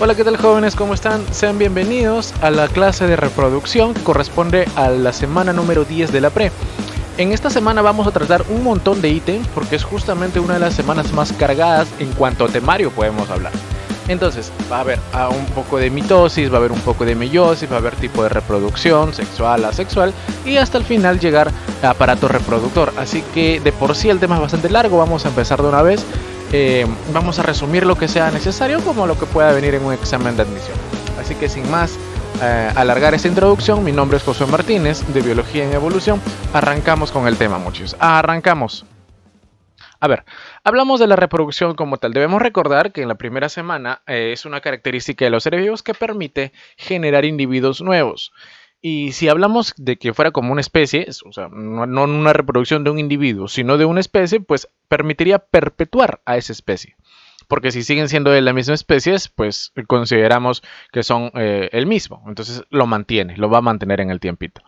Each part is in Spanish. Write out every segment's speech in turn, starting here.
Hola, ¿qué tal jóvenes? ¿Cómo están? Sean bienvenidos a la clase de reproducción que corresponde a la semana número 10 de la pre. En esta semana vamos a tratar un montón de ítems porque es justamente una de las semanas más cargadas en cuanto a temario podemos hablar. Entonces, va a haber un poco de mitosis, va a haber un poco de meiosis, va a haber tipo de reproducción, sexual, asexual y hasta el final llegar a aparato reproductor. Así que de por sí el tema es bastante largo, vamos a empezar de una vez. Vamos a resumir lo que sea necesario como lo que pueda venir en un examen de admisión. Así que sin más alargar esta introducción, mi nombre es Josué Martínez de Biología en Evolución. Arrancamos con el tema, muchachos. Arrancamos. A ver, hablamos de la reproducción como tal. Debemos recordar que en la primera semana es una característica de los seres vivos que permite generar individuos nuevos. Y si hablamos de que fuera como una especie, o sea, no una reproducción de un individuo, sino de una especie, pues permitiría perpetuar a esa especie. Porque si siguen siendo de la misma especie, pues consideramos que son el mismo. Entonces lo mantiene, lo va a mantener en el tiempito.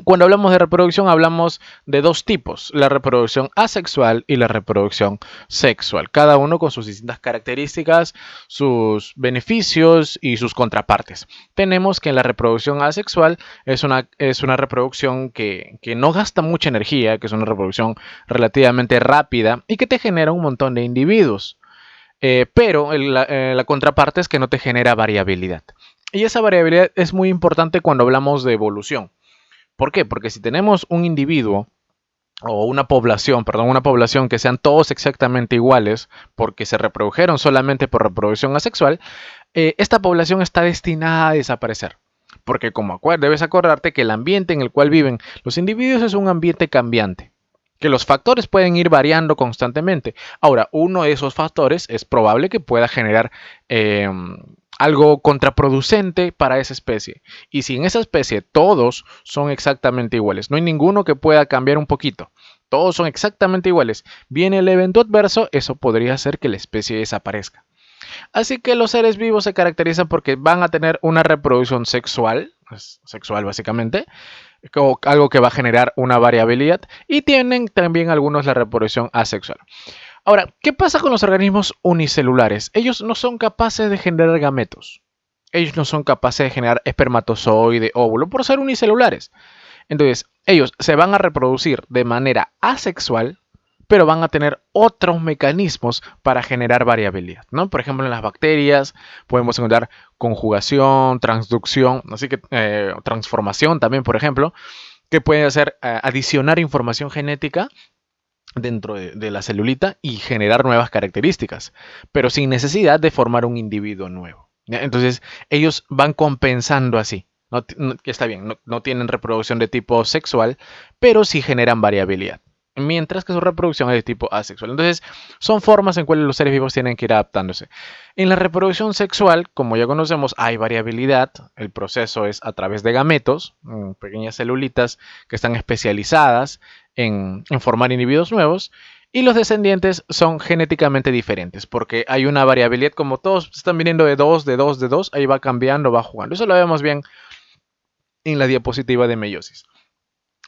Cuando hablamos de reproducción hablamos de dos tipos, la reproducción asexual y la reproducción sexual, cada uno con sus distintas características, sus beneficios y sus contrapartes. Tenemos que en la reproducción asexual es una reproducción que no gasta mucha energía, que es una reproducción relativamente rápida y que te genera un montón de individuos. Pero la contraparte es que no te genera variabilidad. Y esa variabilidad es muy importante cuando hablamos de evolución. ¿Por qué? Porque si tenemos un individuo o una población que sean todos exactamente iguales porque se reprodujeron solamente por reproducción asexual, esta población está destinada a desaparecer. Porque como debes acordarte que el ambiente en el cual viven los individuos es un ambiente cambiante, que los factores pueden ir variando constantemente. Ahora, uno de esos factores es probable que pueda generar algo contraproducente para esa especie. Y si en esa especie todos son exactamente iguales, no hay ninguno que pueda cambiar un poquito, todos son exactamente iguales, viene el evento adverso, eso podría hacer que la especie desaparezca. Así que los seres vivos se caracterizan porque van a tener una reproducción sexual, sexual básicamente, algo que va a generar una variabilidad, y tienen también algunos la reproducción asexual. Ahora, ¿qué pasa con los organismos unicelulares? Ellos no son capaces de generar gametos. Ellos no son capaces de generar espermatozoide, óvulo, por ser unicelulares. Entonces, ellos se van a reproducir de manera asexual, pero van a tener otros mecanismos para generar variabilidad, ¿no? Por ejemplo, en las bacterias podemos encontrar conjugación, transducción, así que transformación también, por ejemplo, que puede hacer adicionar información genética dentro de la celulita y generar nuevas características, pero sin necesidad de formar un individuo nuevo. ¿Ya? Entonces, ellos van compensando así. Está bien, no tienen reproducción de tipo sexual, pero sí generan variabilidad. Mientras que su reproducción es de tipo asexual. Entonces, son formas en cuales los seres vivos tienen que ir adaptándose. En la reproducción sexual, como ya conocemos, hay variabilidad. El proceso es a través de gametos, pequeñas celulitas que están especializadas en formar individuos nuevos. Y los descendientes son genéticamente diferentes, porque hay una variabilidad, como todos están viniendo de 2, de 2, de 2, ahí va cambiando, va jugando. Eso lo vemos bien en la diapositiva de meiosis.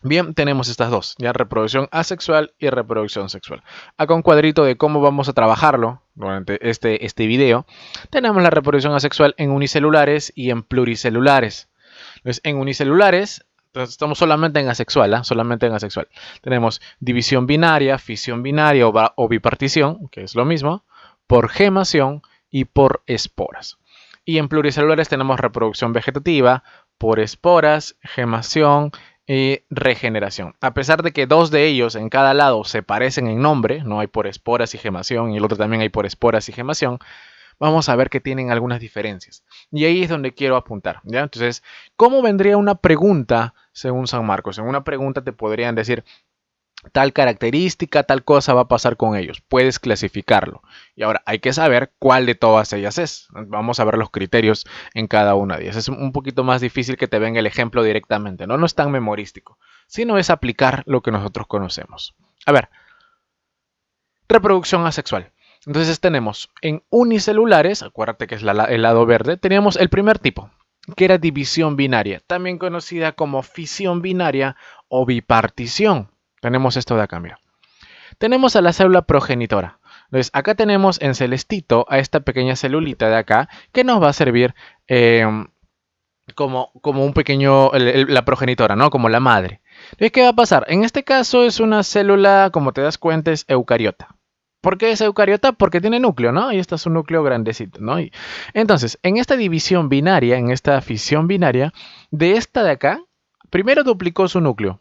Bien, tenemos estas dos, ya reproducción asexual y reproducción sexual. Acá un cuadrito de cómo vamos a trabajarlo durante este video. Tenemos la reproducción asexual en unicelulares y en pluricelulares. Entonces, en unicelulares, entonces estamos solamente en asexual, solamente en asexual. Tenemos división binaria, fisión binaria o bipartición, que es lo mismo, por gemación y por esporas. Y en pluricelulares tenemos reproducción vegetativa por esporas, gemación y regeneración. A pesar de que dos de ellos en cada lado se parecen en nombre, no hay por esporas y gemación y el otro también hay por esporas y gemación, vamos a ver que tienen algunas diferencias. Y ahí es donde quiero apuntar, ¿ya? Entonces, ¿cómo vendría una pregunta según San Marcos? En una pregunta te podrían decir tal característica, tal cosa va a pasar con ellos. Puedes clasificarlo. Y ahora hay que saber cuál de todas ellas es. Vamos a ver los criterios en cada una de ellas. Es un poquito más difícil que te venga el ejemplo directamente. No es tan memorístico, sino es aplicar lo que nosotros conocemos. A ver, reproducción asexual. Entonces tenemos en unicelulares, acuérdate que es el lado verde, teníamos el primer tipo, que era división binaria, también conocida como fisión binaria o bipartición. Tenemos esto de acá, mira. Tenemos a la célula progenitora. Entonces, acá tenemos en celestito a esta pequeña celulita de acá que nos va a servir como un pequeño, la progenitora, ¿no? Como la madre. Entonces, ¿qué va a pasar? En este caso es una célula, como te das cuenta, es eucariota. ¿Por qué es eucariota? Porque tiene núcleo, ¿no? Y este es un núcleo grandecito, ¿no? Entonces, en esta división binaria, en esta fisión binaria, de esta de acá, primero duplicó su núcleo.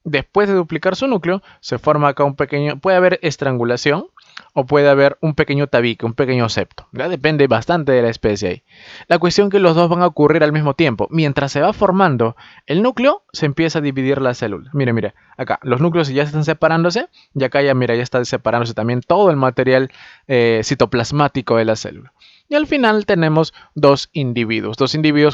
Después de duplicar su núcleo, se forma acá un pequeño, puede haber estrangulación o puede haber un pequeño tabique, un pequeño septo. ¿Ya? Depende bastante de la especie ahí. La cuestión es que los dos van a ocurrir al mismo tiempo. Mientras se va formando el núcleo, se empieza a dividir la célula. Mire, mire, acá los núcleos ya están separándose y acá ya, mira, ya está separándose también todo el material citoplasmático de la célula. Y al final tenemos dos individuos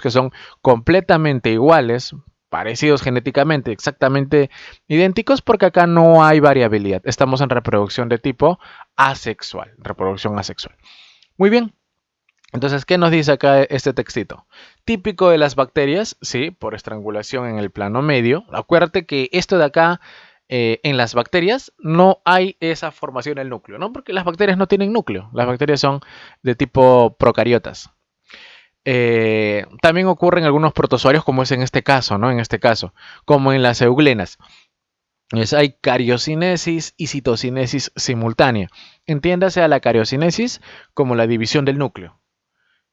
que son completamente iguales, parecidos genéticamente, exactamente idénticos, porque acá no hay variabilidad. Estamos en reproducción de tipo asexual, reproducción asexual. Muy bien. Entonces, ¿qué nos dice acá este textito? Típico de las bacterias, sí, por estrangulación en el plano medio. Acuérdate que esto de acá, en las bacterias, no hay esa formación del núcleo, ¿no? Porque las bacterias no tienen núcleo. Las bacterias son de tipo procariotas. También ocurre en algunos protozoarios, como es en este caso, ¿no? En este caso, como en las euglenas. Hay cariocinesis y citocinesis simultánea. Entiéndase a la cariocinesis como la división del núcleo.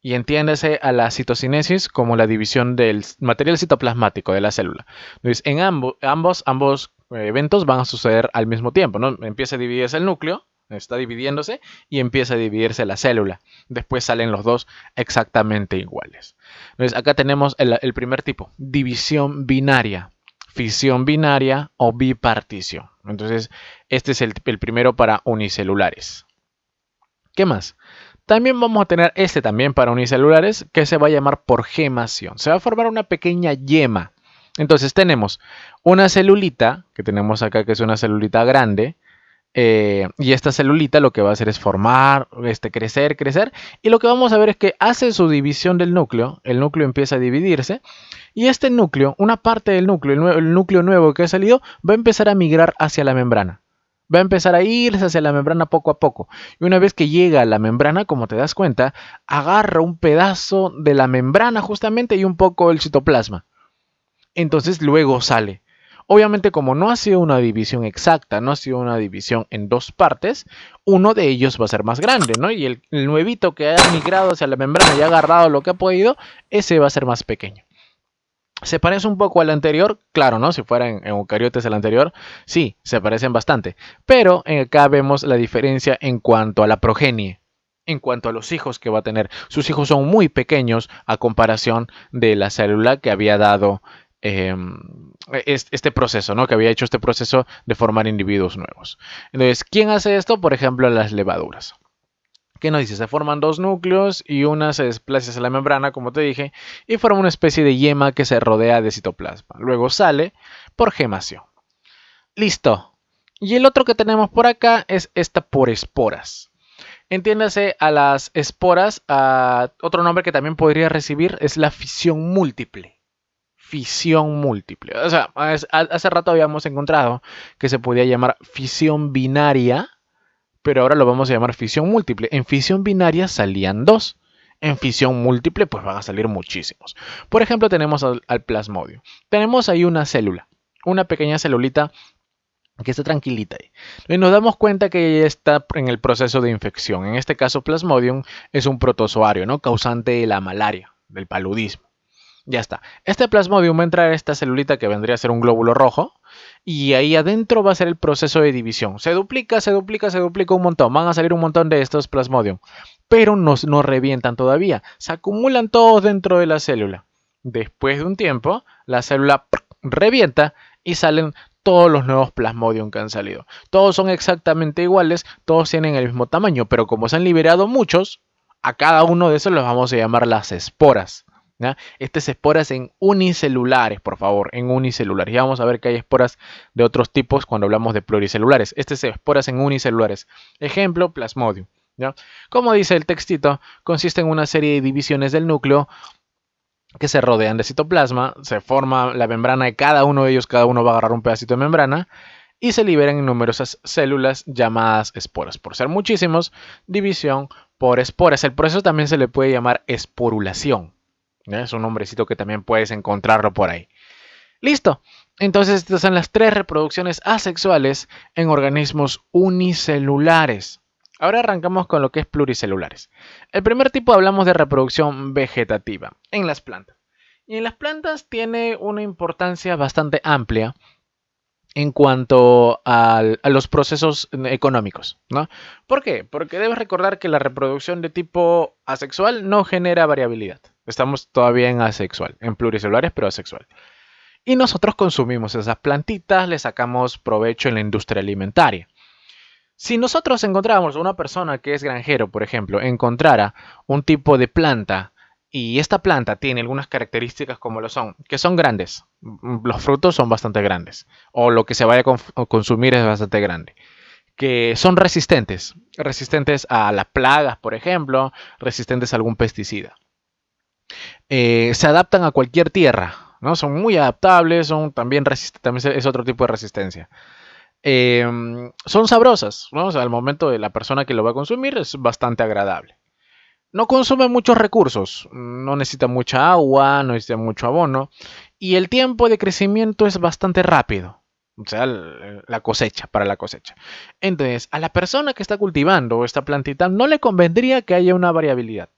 Y entiéndase a la citocinesis como la división del material citoplasmático de la célula. Entonces, en ambos eventos van a suceder al mismo tiempo, ¿no? Empieza a dividirse el núcleo, está dividiéndose y empieza a dividirse la célula. Después salen los dos exactamente iguales. Entonces, acá tenemos el primer tipo, división binaria, fisión binaria o bipartición. Entonces, este es el primero para unicelulares. ¿Qué más? También vamos a tener este también para unicelulares que se va a llamar por gemación. Se va a formar una pequeña yema. Entonces tenemos una celulita que tenemos acá que es una celulita grande. Y esta celulita lo que va a hacer es formar, crecer, crecer. Y lo que vamos a ver es que hace su división del núcleo. El núcleo empieza a dividirse. Y este núcleo, una parte del núcleo, el núcleo nuevo que ha salido, va a empezar a migrar hacia la membrana. Va a empezar a irse hacia la membrana poco a poco. Y una vez que llega a la membrana, como te das cuenta, agarra un pedazo de la membrana justamente y un poco el citoplasma. Entonces luego sale. Obviamente, como no ha sido una división exacta, no ha sido una división en dos partes, uno de ellos va a ser más grande, ¿no? Y el nuevito que ha migrado hacia la membrana y ha agarrado lo que ha podido, ese va a ser más pequeño. ¿Se parece un poco al anterior? Claro, ¿no? Si fuera en eucariotes el anterior, sí, se parecen bastante. Pero acá vemos la diferencia en cuanto a la progenie, en cuanto a los hijos que va a tener. Sus hijos son muy pequeños a comparación de la célula que había dado este proceso, ¿no? Que había hecho este proceso de formar individuos nuevos. Entonces, ¿quién hace esto? Por ejemplo, las levaduras. ¿Qué nos dice? Se forman dos núcleos y una se desplaza hacia la membrana, como te dije, y forma una especie de yema que se rodea de citoplasma. Luego sale por gemación. Listo. Y el otro que tenemos por acá es esta por esporas. Entiéndase a las esporas, otro nombre que también podría recibir es la fisión múltiple. Fisión múltiple. O sea, hace rato habíamos encontrado que se podía llamar fisión binaria, pero ahora lo vamos a llamar fisión múltiple. En fisión binaria salían dos. En fisión múltiple, pues van a salir muchísimos. Por ejemplo, tenemos al plasmodio. Tenemos ahí una célula, una pequeña celulita que está tranquilita ahí. Y nos damos cuenta que ella está en el proceso de infección. En este caso, Plasmodium es un protozoario, ¿no? Causante de la malaria, del paludismo. Ya está. Este plasmodium va a entrar a esta celulita que vendría a ser un glóbulo rojo. Y ahí adentro va a ser el proceso de división. Se duplica, se duplica, se duplica un montón. Van a salir un montón de estos plasmodium. Pero no revientan todavía. Se acumulan todos dentro de la célula. Después de un tiempo, la célula revienta y salen todos los nuevos plasmodium que han salido. Todos son exactamente iguales, todos tienen el mismo tamaño. Pero como se han liberado muchos, a cada uno de esos los vamos a llamar las esporas. ¿Ya? Estas esporas en unicelulares, por favor, en unicelulares. Ya vamos a ver que hay esporas de otros tipos cuando hablamos de pluricelulares. Estas esporas en unicelulares. Ejemplo, plasmodium. ¿Ya? Como dice el textito, consiste en una serie de divisiones del núcleo que se rodean de citoplasma. Se forma la membrana de cada uno de ellos, cada uno va a agarrar un pedacito de membrana. y se liberan en numerosas células llamadas esporas. Por ser muchísimos, división por esporas. El proceso también se le puede llamar esporulación. ¿Ya? Es un nombrecito que también puedes encontrarlo por ahí. Listo. Entonces, estas son las 3 reproducciones asexuales en organismos unicelulares. Ahora arrancamos con lo que es pluricelulares. El primer tipo hablamos de reproducción vegetativa en las plantas. Y en las plantas tiene una importancia bastante amplia en cuanto a los procesos económicos, ¿no? ¿Por qué? Porque debes recordar que la reproducción de tipo asexual no genera variabilidad. Estamos todavía en asexual, en pluricelulares, pero asexual. Y nosotros consumimos esas plantitas, le sacamos provecho en la industria alimentaria. Si nosotros encontráramos una persona que es granjero, por ejemplo, encontrara un tipo de planta y esta planta tiene algunas características como lo son, que son grandes, los frutos son bastante grandes, o lo que se vaya a consumir es bastante grande, que son resistentes, resistentes a las plagas, por ejemplo, resistentes a algún pesticida. Se adaptan a cualquier tierra, ¿no? Son muy adaptables, son también resistentes, también es otro tipo de resistencia. Son sabrosas, ¿no? O sea, al momento de la persona que lo va a consumir es bastante agradable. No consume muchos recursos, no necesita mucha agua, no necesita mucho abono y el tiempo de crecimiento es bastante rápido. O sea, la cosecha, para la cosecha. Entonces, a la persona que está cultivando esta plantita no le convendría que haya una variabilidad.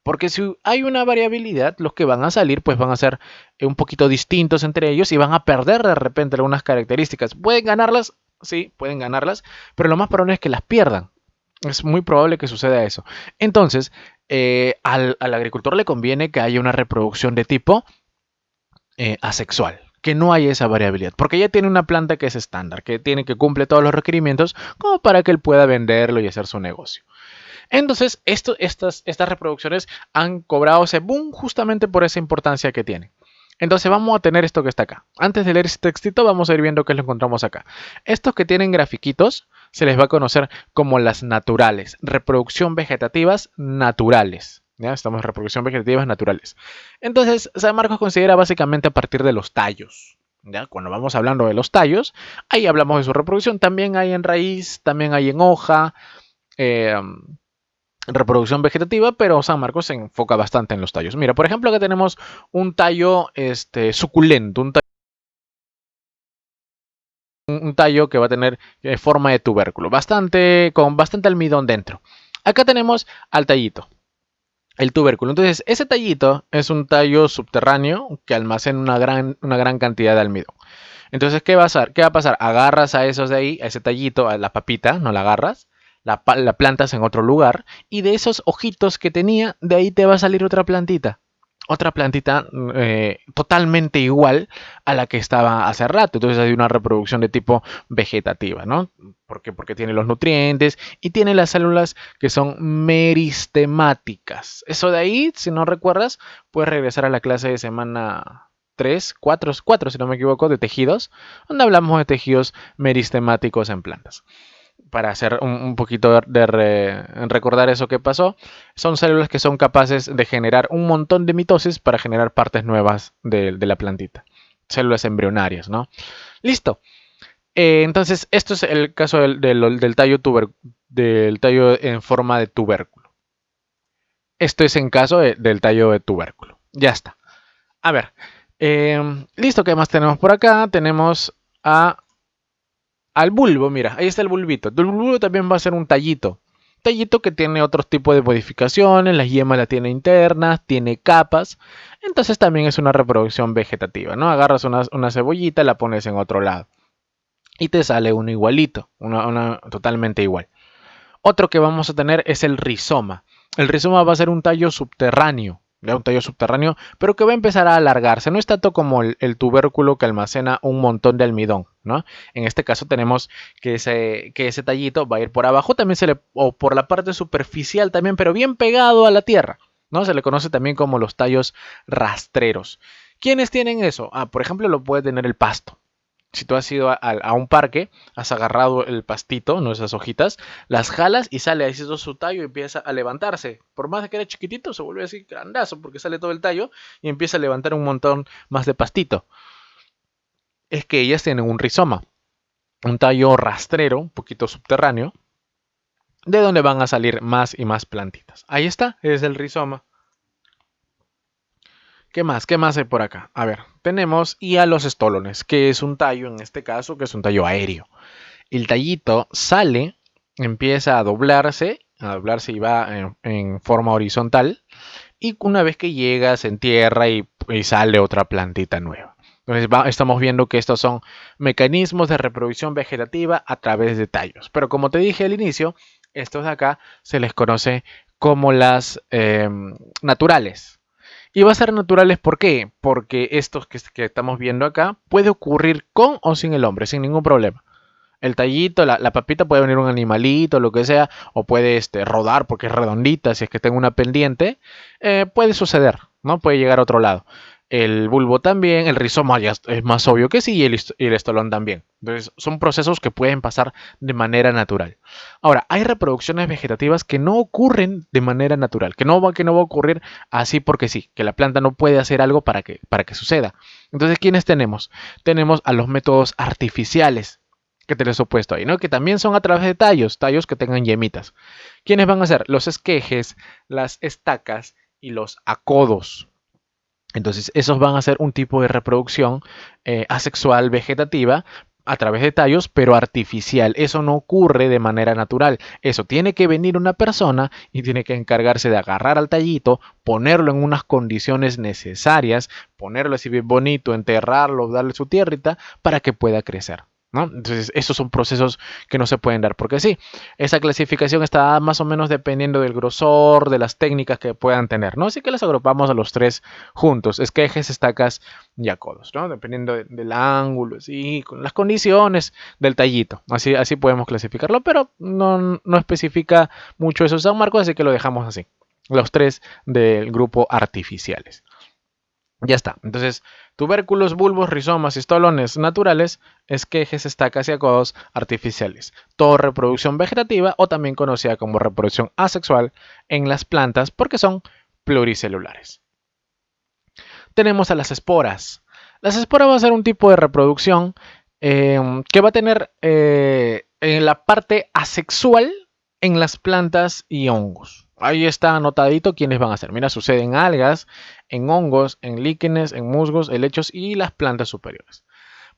Porque si hay una variabilidad, los que van a salir pues van a ser un poquito distintos entre ellos y van a perder de repente algunas características. ¿Pueden ganarlas? Sí, pueden ganarlas, pero lo más probable es que las pierdan. Es muy probable que suceda eso. Entonces, al agricultor le conviene que haya una reproducción de tipo asexual, que no haya esa variabilidad, porque ya tiene una planta que es estándar, que cumple todos los requerimientos como para que él pueda venderlo y hacer su negocio. Entonces, estas reproducciones han cobrado ese boom justamente por esa importancia que tienen. Entonces vamos a tener esto que está acá. Antes de leer este textito vamos a ir viendo qué lo encontramos acá. Estos que tienen grafiquitos se les va a conocer como las naturales. Reproducción vegetativas naturales. ¿Ya? Estamos en reproducción vegetativas naturales. Entonces, San Marcos considera básicamente a partir de los tallos. ¿Ya? Cuando vamos hablando de los tallos, ahí hablamos de su reproducción. También hay en raíz, también hay en hoja. Eh, Reproducción vegetativa, pero San Marcos se enfoca bastante en los tallos. Mira, por ejemplo, acá tenemos un tallo suculento, un tallo que va a tener forma de tubérculo, con bastante almidón dentro. Acá tenemos al tallito, el tubérculo. Entonces, ese tallito es un tallo subterráneo que almacena una gran cantidad de almidón. Entonces, ¿qué va a pasar? Agarras a esos de ahí, a ese tallito, a la papita, no la agarras, la plantas en otro lugar y de esos ojitos que tenía, de ahí te va a salir otra plantita. Otra plantita totalmente igual a la que estaba hace rato. Entonces hay una reproducción de tipo vegetativa, ¿no? ¿Por qué? Porque tiene los nutrientes y tiene las células que son meristemáticas. Eso de ahí, si no recuerdas, puedes regresar a la clase de semana 3, 4, 4 si no me equivoco, de tejidos, donde hablamos de tejidos meristemáticos en plantas. Para hacer un poquito recordar eso que pasó, son células que son capaces de generar un montón de mitosis para generar partes nuevas de la plantita. Células embrionarias, ¿no? Listo. Entonces, esto es el caso del del tallo en forma de tubérculo. Esto es en caso del tallo de tubérculo. Ya está. A ver. Listo, ¿qué más tenemos por acá? Tenemos al bulbo, mira, ahí está el bulbito. El bulbo también va a ser un tallito. Tallito que tiene otros tipos de modificaciones, las yemas las tiene internas, tiene capas. Entonces también es una reproducción vegetativa, ¿no? Agarras una cebollita, la pones en otro lado. Y te sale uno igualito, una totalmente igual. Otro que vamos a tener es el rizoma. El rizoma va a ser un tallo subterráneo, ¿ya? Un tallo subterráneo, pero que va a empezar a alargarse. No es tanto como el tubérculo que almacena un montón de almidón, ¿no? En este caso tenemos que ese tallito va a ir por abajo, o por la parte superficial también, pero bien pegado a la tierra, ¿no? Se le conoce también como los tallos rastreros. ¿Quiénes tienen eso? Por ejemplo, lo puede tener el pasto. Si tú has ido a un parque, has agarrado el pastito, no esas hojitas, las jalas y sale así todo su tallo y empieza a levantarse. Por más de que era chiquitito, se vuelve así grandazo porque sale todo el tallo y empieza a levantar un montón más de pastito. Es que ellas tienen un rizoma. un tallo rastrero, un poquito subterráneo, de donde van a salir más y más plantitas. Ahí está, es el rizoma. ¿Qué más? ¿Qué más hay por acá? A ver, tenemos hialosestolones, que es un tallo en este caso, que es un tallo aéreo. El tallito sale, empieza a doblarse y va en forma horizontal. Y una vez que llega, se entierra y sale otra plantita nueva. Entonces estamos viendo que estos son mecanismos de reproducción vegetativa a través de tallos. Pero como te dije al inicio, estos de acá se les conoce como las naturales. Y va a ser naturales, ¿por qué? Porque estos que estamos viendo acá puede ocurrir con o sin el hombre, sin ningún problema. El tallito, la papita puede venir un animalito, lo que sea, o puede rodar porque es redondita, si es que tengo una pendiente, puede suceder, ¿no? Puede llegar a otro lado. El bulbo también, el rizoma ya es más obvio que sí, y el estolón también. Entonces, son procesos que pueden pasar de manera natural. Ahora, hay reproducciones vegetativas que no ocurren de manera natural, que no va a ocurrir así porque sí, que la planta no puede hacer algo para que suceda. Entonces, ¿quiénes tenemos? Tenemos a los métodos artificiales que te les he puesto ahí, ¿no? Que también son a través de tallos que tengan yemitas. ¿Quiénes van a ser? Los esquejes, las estacas y los acodos. Entonces, esos van a ser un tipo de reproducción asexual vegetativa a través de tallos, pero artificial. Eso no ocurre de manera natural. Eso tiene que venir una persona y tiene que encargarse de agarrar al tallito, ponerlo en unas condiciones necesarias, ponerlo así bien bonito, enterrarlo, darle su tierrita para que pueda crecer, ¿no? Entonces, esos son procesos que no se pueden dar porque sí. Esa clasificación está más o menos dependiendo del grosor, de las técnicas que puedan tener, ¿no? Así que las agrupamos a los tres juntos, esquejes, estacas y acodos, ¿no? Dependiendo del ángulo, sí, con las condiciones del tallito. Así podemos clasificarlo, pero no especifica mucho eso San Marcos, así que lo dejamos así. Los tres del grupo artificiales. Ya está. Entonces, tubérculos, bulbos, rizomas y estolones naturales, esquejes, estacas y acodos artificiales. Todo reproducción vegetativa o también conocida como reproducción asexual en las plantas porque son pluricelulares. Tenemos a las esporas. Las esporas va a ser un tipo de reproducción que va a tener en la parte asexual en las plantas y hongos. Ahí está anotadito quiénes van a ser. Mira, sucede en algas, en hongos, en líquenes, en musgos, helechos y las plantas superiores.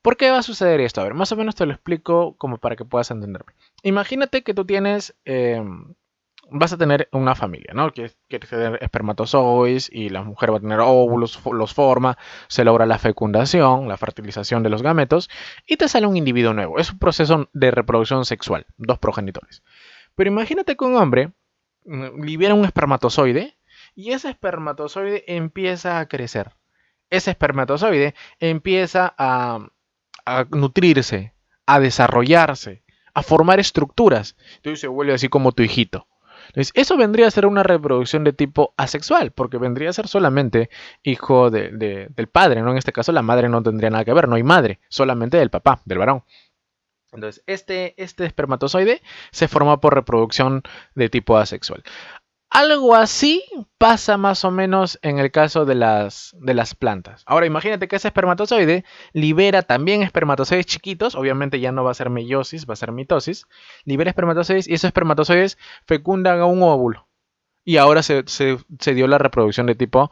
¿Por qué va a suceder esto? A ver, más o menos te lo explico como para que puedas entenderme. Imagínate que tú vas a tener una familia, ¿no? Quieres tener espermatozoides y la mujer va a tener óvulos, los forma, se logra la fecundación, la fertilización de los gametos y te sale un individuo nuevo. Es un proceso de reproducción sexual, dos progenitores. Pero imagínate que un hombre libera un espermatozoide y ese espermatozoide empieza a crecer. Ese espermatozoide empieza a nutrirse, a desarrollarse, a formar estructuras. Entonces se vuelve así como tu hijito. Entonces, eso vendría a ser una reproducción de tipo asexual, porque vendría a ser solamente hijo del padre, ¿no? En este caso la madre no tendría nada que ver, no hay madre, solamente del papá, del varón. Entonces, este espermatozoide se forma por reproducción de tipo asexual. Algo así pasa más o menos en el caso de las plantas. Ahora imagínate que ese espermatozoide libera también espermatozoides chiquitos, obviamente ya no va a ser meiosis, va a ser mitosis, libera espermatozoides y esos espermatozoides fecundan a un óvulo. Y ahora se dio la reproducción de tipo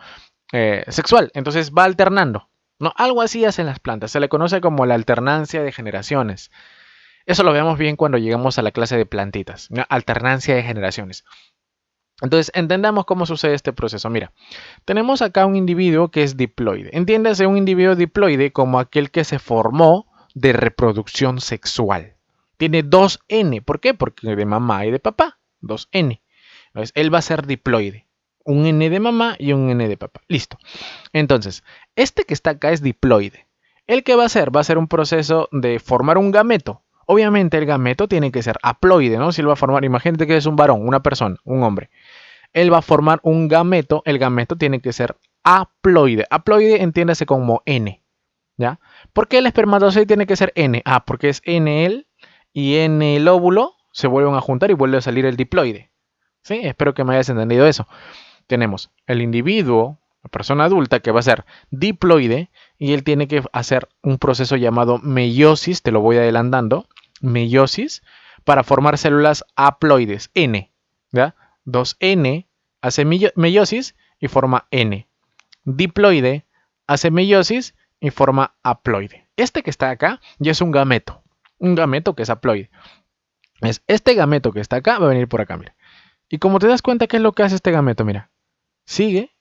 sexual, entonces va alternando. ¿No? Algo así hacen las plantas, se le conoce como la alternancia de generaciones. Eso lo vemos bien cuando llegamos a la clase de plantitas, ¿no? Alternancia de generaciones. Entonces, entendamos cómo sucede este proceso. Mira, tenemos acá un individuo que es diploide. Entiéndase un individuo diploide como aquel que se formó de reproducción sexual. Tiene dos N. ¿Por qué? Porque de mamá y de papá. Dos N. Entonces, él va a ser diploide. Un N de mamá y un N de papá. Listo. Entonces, este que está acá es diploide. ¿El que va a hacer? Va a ser un proceso de formar un gameto. Obviamente el gameto tiene que ser haploide, ¿no? Si él va a formar, imagínate que es un varón, una persona, un hombre. Él va a formar un gameto, el gameto tiene que ser haploide. Haploide entiéndase como N, ¿ya? ¿Por qué el espermatozoide tiene que ser N? Ah, porque es N él y N el óvulo se vuelven a juntar y vuelve a salir el diploide. ¿Sí? Espero que me hayas entendido eso. Tenemos el individuo, la persona adulta que va a ser diploide y él tiene que hacer un proceso llamado meiosis, te lo voy adelantando. meiosis para formar células haploides, N. ¿Ya? 2N hace meiosis y forma N. Diploide hace meiosis y forma haploide. Este que está acá ya es un gameto que es haploide. Es este gameto que está acá va a venir por acá, mira. Y como te das cuenta, ¿qué es lo que hace este gameto? Mira, sigue.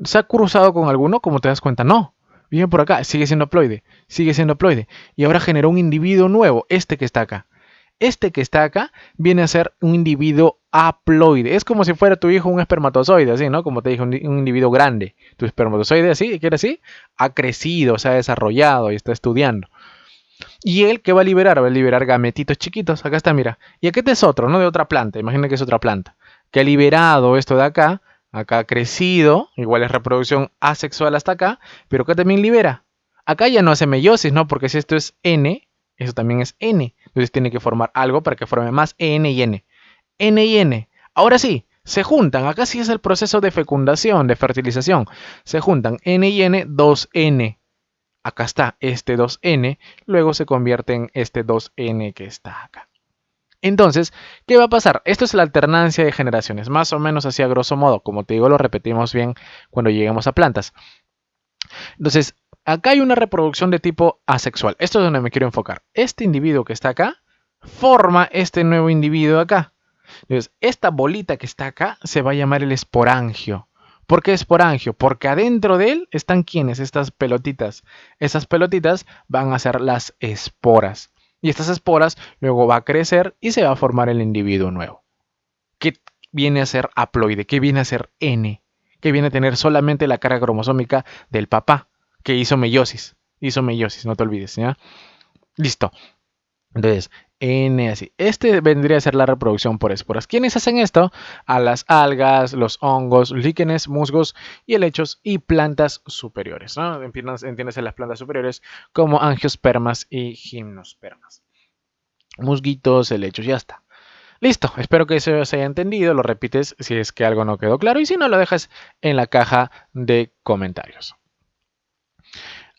¿Se ha cruzado con alguno? Como te das cuenta, no. Viene por acá, sigue siendo haploide, sigue siendo haploide. Y ahora generó un individuo nuevo, este que está acá. Este que está acá viene a ser un individuo haploide. Es como si fuera tu hijo un espermatozoide, así, ¿no? Como te dije, un individuo grande. Tu espermatozoide, así, que era así, ha crecido, se ha desarrollado y está estudiando. Y él, ¿qué va a liberar? Va a liberar gametitos chiquitos. Acá está, mira. Y aquí es otro, ¿no? De otra planta. Imagina que es otra planta. Que ha liberado esto de acá. Acá ha crecido. Igual es reproducción asexual hasta acá. Pero acá también libera. Acá ya no hace meiosis, ¿no? Porque si esto es N, eso también es N. Entonces tiene que formar algo para que forme más N y N. N y N. Ahora sí, se juntan. Acá sí es el proceso de fecundación, de fertilización. Se juntan N y N, 2N. Acá está este 2N, luego se convierte en este 2N que está acá. Entonces, ¿qué va a pasar? Esto es la alternancia de generaciones, más o menos así a grosso modo. Como te digo, lo repetimos bien cuando lleguemos a plantas. Entonces, acá hay una reproducción de tipo asexual. Esto es donde me quiero enfocar. Este individuo que está acá forma este nuevo individuo acá. Entonces, esta bolita que está acá se va a llamar el esporangio. ¿Por qué esporangio? Porque adentro de él están ¿quiénes? Estas pelotitas. Esas pelotitas van a ser las esporas. Y estas esporas luego va a crecer y se va a formar el individuo nuevo. ¿Qué viene a ser haploide? ¿Qué viene a ser N? ¿Qué viene a tener solamente la carga cromosómica del papá? Que hizo meiosis. Hizo meiosis, no te olvides, ¿ya? Listo. Entonces, N así. Este vendría a ser la reproducción por esporas. ¿Quiénes hacen esto? A las algas, los hongos, líquenes, musgos y helechos y plantas superiores, ¿no? Entiendes en las plantas superiores como angiospermas y gimnospermas. Musguitos, helechos, ya está. Listo, espero que eso se haya entendido. Lo repites si es que algo no quedó claro y si no, lo dejas en la caja de comentarios.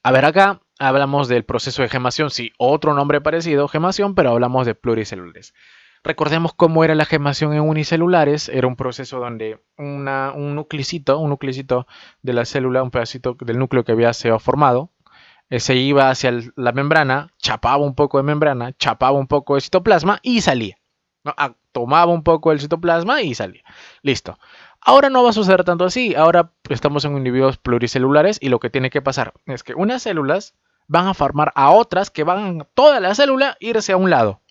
A ver, acá hablamos del proceso de gemación, sí, otro nombre parecido, gemación, pero hablamos de pluricelulares. Recordemos cómo era la gemación en unicelulares, era un proceso donde un nucleicito de la célula, un pedacito del núcleo que había sido formado, se iba hacia la membrana, chapaba un poco de membrana, chapaba un poco de citoplasma y salía. ¿No? Tomaba un poco del citoplasma y salía. Listo. Ahora no va a suceder tanto así. Ahora estamos en individuos pluricelulares y lo que tiene que pasar es que unas células van a formar a otras que van toda la célula irse a un lado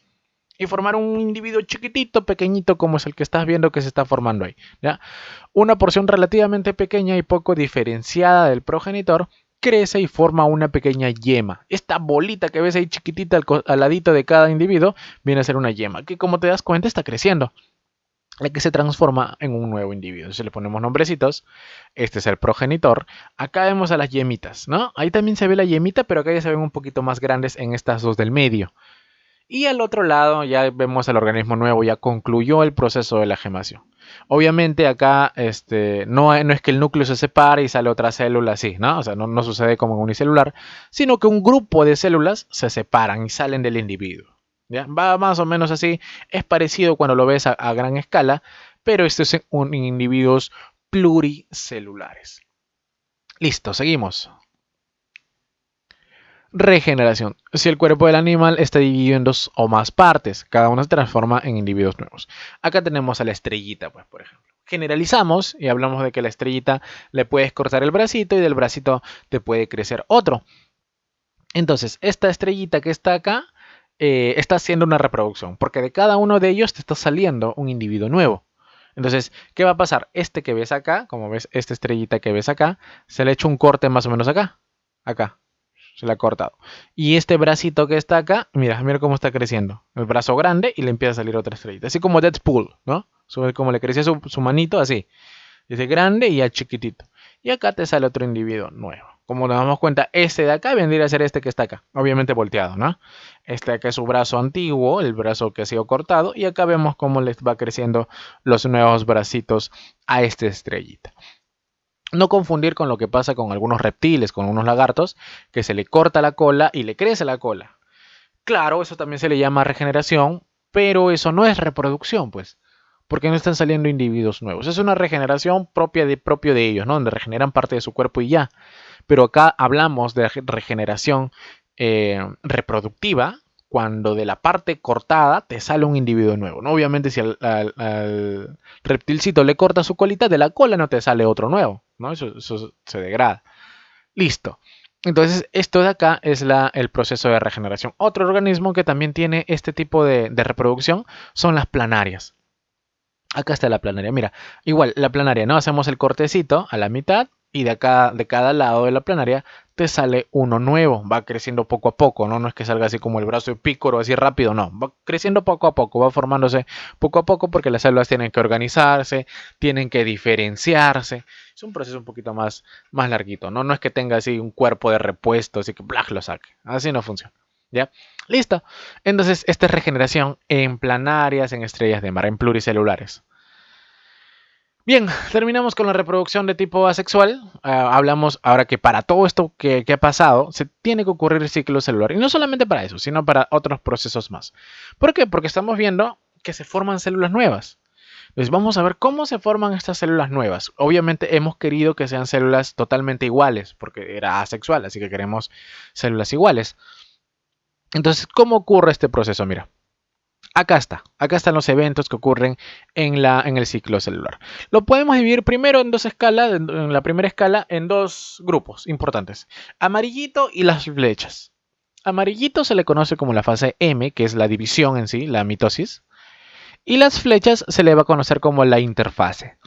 y formar un individuo chiquitito, pequeñito, como es el que estás viendo que se está formando ahí. ¿Ya? Una porción relativamente pequeña y poco diferenciada del progenitor crece y forma una pequeña yema. Esta bolita que ves ahí chiquitita al ladito de cada individuo viene a ser una yema, que como te das cuenta está creciendo, la que se transforma en un nuevo individuo. Si le ponemos nombrecitos, este es el progenitor. Acá vemos a las yemitas, ¿no? Ahí también se ve la yemita, pero acá ya se ven un poquito más grandes en estas dos del medio. Y al otro lado ya vemos el organismo nuevo, ya concluyó el proceso de la gemación. Obviamente acá no es que el núcleo se separe y sale otra célula así, ¿no? O sea, no sucede como en unicelular, sino que un grupo de células se separan y salen del individuo. ¿Ya? Va más o menos así, es parecido cuando lo ves a gran escala, pero esto es en individuos pluricelulares. Listo, seguimos. Regeneración. Si el cuerpo del animal está dividido en dos o más partes, cada una se transforma en individuos nuevos. Acá tenemos a la estrellita, pues, por ejemplo. Generalizamos y hablamos de que la estrellita le puedes cortar el bracito y del bracito te puede crecer otro. Entonces, esta estrellita que está acá está haciendo una reproducción, porque de cada uno de ellos te está saliendo un individuo nuevo. Entonces, ¿qué va a pasar? Este que ves acá, como ves, esta estrellita que ves acá, se le ha hecho un corte más o menos acá. Acá se le ha cortado. Y este bracito que está acá, mira cómo está creciendo. El brazo grande y le empieza a salir otra estrellita. Así como Deadpool, ¿no? Como le crecía su manito, así. Dice grande y ya chiquitito. Y acá te sale otro individuo nuevo. Como nos damos cuenta, este de acá vendría a ser este que está acá. Obviamente volteado, ¿no? Este de acá es su brazo antiguo, el brazo que ha sido cortado. Y acá vemos cómo les va creciendo los nuevos bracitos a esta estrellita. No confundir con lo que pasa con algunos reptiles, con unos lagartos, que se le corta la cola y le crece la cola. Claro, eso también se le llama regeneración, pero eso no es reproducción, pues, porque no están saliendo individuos nuevos. Es una regeneración propio de ellos, ¿no? Donde regeneran parte de su cuerpo y ya. Pero acá hablamos de regeneración reproductiva cuando de la parte cortada te sale un individuo nuevo, ¿no? Obviamente si al reptilcito le corta su colita, de la cola no te sale otro nuevo, ¿no? Eso se degrada. Listo. Entonces, esto de acá es el proceso de regeneración. Otro organismo que también tiene este tipo de reproducción son las planarias. Acá está la planaria. Mira, igual la planaria, ¿no? Hacemos el cortecito a la mitad y de acá, de cada lado de la planaria te sale uno nuevo. Va creciendo poco a poco, ¿no? No es que salga así como el brazo de pícoro, así rápido, no. Va creciendo poco a poco, va formándose poco a poco porque las células tienen que organizarse, tienen que diferenciarse. Es un proceso un poquito más larguito, ¿no? No es que tenga así un cuerpo de repuesto, así que ¡blah! Lo saque. Así no funciona. ¿Ya? Listo. Entonces, esta es regeneración en planarias, en estrellas de mar, en pluricelulares. Bien, terminamos con la reproducción de tipo asexual. Hablamos ahora que para todo esto que ha pasado, se tiene que ocurrir el ciclo celular. Y no solamente para eso, sino para otros procesos más. ¿Por qué? Porque estamos viendo que se forman células nuevas. Entonces vamos a ver cómo se forman estas células nuevas. Obviamente hemos querido que sean células totalmente iguales, porque era asexual, así que queremos células iguales. Entonces, ¿cómo ocurre este proceso? Mira. Acá están los eventos que ocurren en el ciclo celular. Lo podemos dividir primero en dos escalas, en la primera escala en dos grupos importantes, amarillito y las flechas. Amarillito se le conoce como la fase M, que es la división en sí, la mitosis, y las flechas se le va a conocer como la interfase.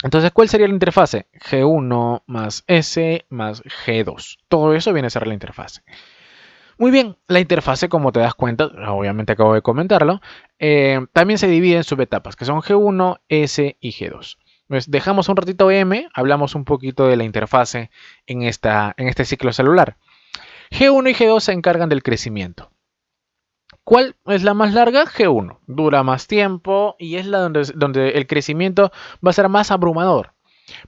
Entonces, ¿cuál sería la interfase? G1 más S más G2. Todo eso viene a ser la interfase. Muy bien, la interfase, como te das cuenta, obviamente acabo de comentarlo, también se divide en subetapas, que son G1, S y G2. Pues dejamos un ratito M, hablamos un poquito de la interfase en este ciclo celular. G1 y G2 se encargan del crecimiento. ¿Cuál es la más larga? G1. Dura más tiempo y es la donde el crecimiento va a ser más abrumador.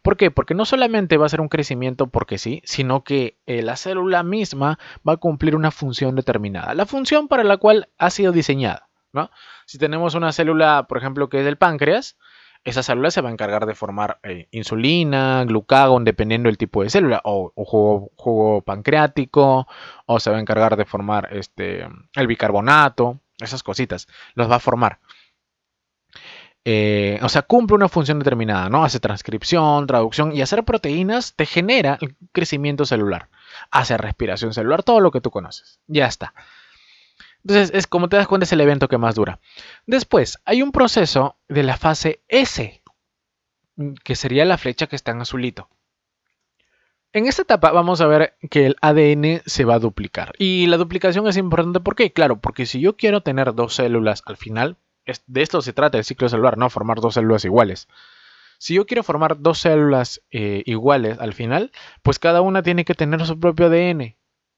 ¿Por qué? Porque no solamente va a ser un crecimiento porque sí, sino que la célula misma va a cumplir una función determinada. La función para la cual ha sido diseñada, ¿no? Si tenemos una célula, por ejemplo, que es del páncreas, esa célula se va a encargar de formar insulina, glucagón, dependiendo del tipo de célula, o jugo pancreático, o se va a encargar de formar el bicarbonato, esas cositas, los va a formar. O sea, cumple una función determinada, ¿no? Hace transcripción, traducción y hacer proteínas te genera el crecimiento celular. Hace respiración celular, todo lo que tú conoces. Ya está. Entonces, es como te das cuenta, es el evento que más dura. Después, hay un proceso de la fase S, que sería la flecha que está en azulito. En esta etapa vamos a ver que el ADN se va a duplicar. Y la duplicación es importante, ¿por qué? Claro, porque si yo quiero tener dos células al final, de esto se trata el ciclo celular, no formar dos células iguales. Si yo quiero formar dos células iguales al final, pues cada una tiene que tener su propio ADN.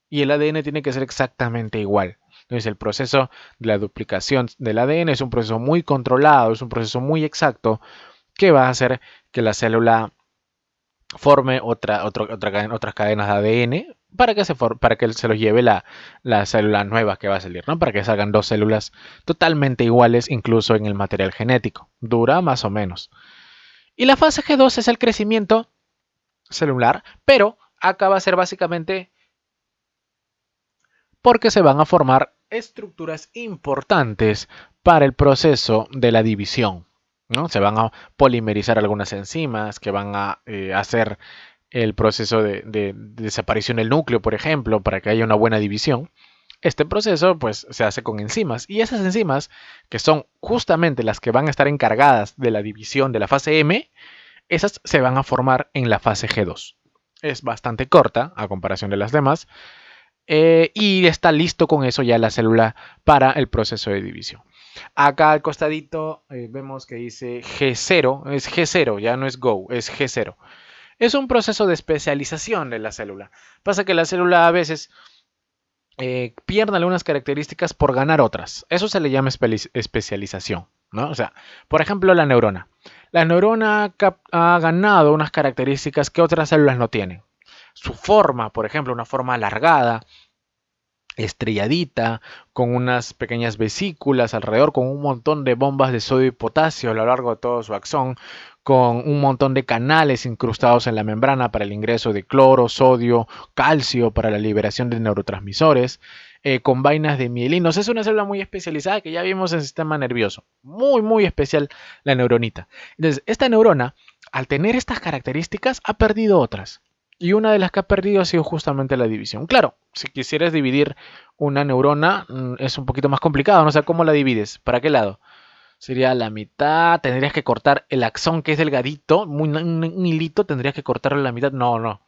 Y el ADN tiene que ser exactamente igual. Entonces el proceso de la duplicación del ADN es un proceso muy controlado, es un proceso muy exacto que va a hacer que la célula forme otras cadenas de ADN para que se los lleve la célula nueva que va a salir, ¿no? Para que salgan dos células totalmente iguales, incluso en el material genético. Dura más o menos. Y la fase G2 es el crecimiento celular, pero acá va a ser básicamente porque se van a formar estructuras importantes para el proceso de la división, ¿no? Se van a polimerizar algunas enzimas que van a hacer el proceso de desaparición del núcleo, por ejemplo, para que haya una buena división. Este proceso pues se hace con enzimas y esas enzimas, que son justamente las que van a estar encargadas de la división de la fase M, esas se van a formar en la fase G2. Es bastante corta a comparación de las demás, y está listo con eso ya la célula para el proceso de división. Acá al costadito vemos que dice G0, es G0, ya no es Go, es G0. Es un proceso de especialización de la célula. Pasa que la célula a veces pierde algunas características por ganar otras. Eso se le llama especialización, ¿no? O sea, por ejemplo, la neurona. La neurona ha ganado unas características que otras células no tienen. Su forma, por ejemplo, una forma alargada, estrelladita, con unas pequeñas vesículas alrededor, con un montón de bombas de sodio y potasio a lo largo de todo su axón, con un montón de canales incrustados en la membrana para el ingreso de cloro, sodio, calcio, para la liberación de neurotransmisores, con vainas de mielinos. Es una célula muy especializada que ya vimos en el sistema nervioso. Muy, muy especial la neuronita. Entonces, esta neurona, al tener estas características, ha perdido otras. Y una de las que ha perdido ha sido justamente la división. Claro, si quisieras dividir una neurona, es un poquito más complicado, ¿no? O sea, ¿cómo la divides? ¿Para qué lado? Sería la mitad, tendrías que cortar el axón que es delgadito, un hilito, tendrías que cortarlo a la mitad. No, no,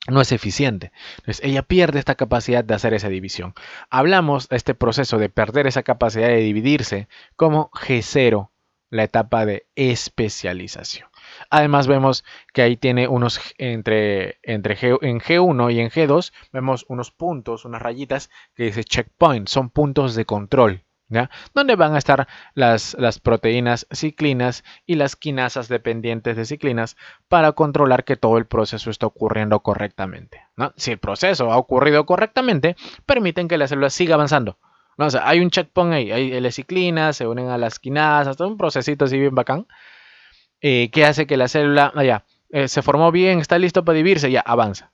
no es eficiente. Entonces, ella pierde esta capacidad de hacer esa división. Hablamos de este proceso de perder esa capacidad de dividirse como G0, la etapa de especialización. Además vemos que ahí tiene unos, en G1 y en G2, vemos unos puntos, unas rayitas que dice checkpoint, son puntos de control. ¿Ya? Donde van a estar las proteínas ciclinas y las quinasas dependientes de ciclinas para controlar que todo el proceso esté ocurriendo correctamente, ¿no? Si el proceso ha ocurrido correctamente, permiten que la célula siga avanzando, ¿no? O sea, hay un checkpoint ahí, hay L-ciclinas, se unen a las quinasas, todo un procesito así bien bacán, que hace que la célula, se formó bien, está listo para dividirse, ya avanza.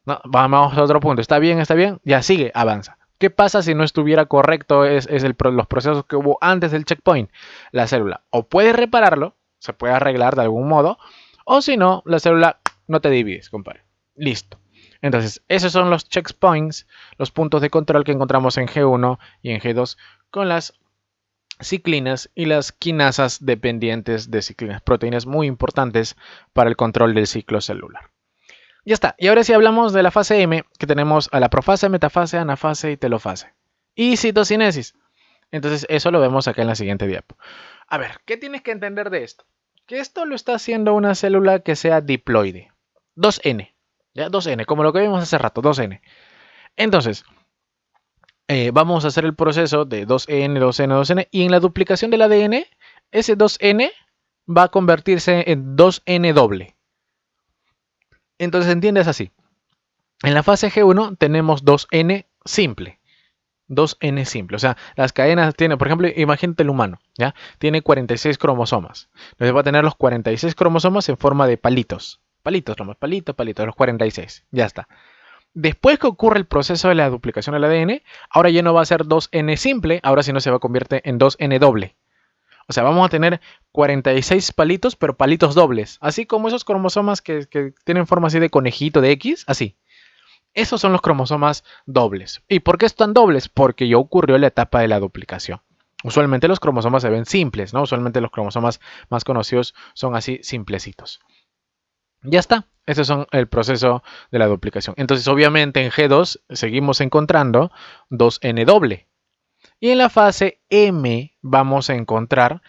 No, vamos a otro punto, está bien, ya sigue, avanza. ¿Qué pasa si no estuviera correcto los procesos que hubo antes del checkpoint? La célula o puede repararlo, se puede arreglar de algún modo, o si no, la célula no te divides, compadre. Listo. Entonces, esos son los checkpoints, los puntos de control que encontramos en G1 y en G2 con las ciclinas y las quinasas dependientes de ciclinas, proteínas muy importantes para el control del ciclo celular. Ya está. Y ahora sí hablamos de la fase M, que tenemos a la profase, metafase, anafase y telofase. Y citocinesis. Entonces eso lo vemos acá en la siguiente diapo. A ver, ¿qué tienes que entender de esto? Que esto lo está haciendo una célula que sea diploide. 2N. ¿Ya? 2N, como lo que vimos hace rato, 2N. Entonces, vamos a hacer el proceso de 2N, 2N, 2N. Y en la duplicación del ADN, ese 2N va a convertirse en 2N doble. Entonces entiendes así. En la fase G1 tenemos 2N simple. 2N simple. O sea, las cadenas tienen, por ejemplo, imagínate el humano, ¿ya? Tiene 46 cromosomas. Entonces va a tener los 46 cromosomas en forma de palitos. Palitos, nomás, palito, palito, los 46. Ya está. Después que ocurre el proceso de la duplicación del ADN, ahora ya no va a ser 2N simple, ahora sí no se va a convertir en 2N doble. O sea, vamos a tener 46 palitos, pero palitos dobles. Así como esos cromosomas que tienen forma así de conejito de X, así. Esos son los cromosomas dobles. ¿Y por qué están dobles? Porque ya ocurrió la etapa de la duplicación. Usualmente los cromosomas se ven simples, ¿no? Usualmente los cromosomas más conocidos son así simplecitos. Ya está. Ese es el proceso de la duplicación. Entonces, obviamente, en G2 seguimos encontrando 2N doble. Y en la fase M vamos a encontrar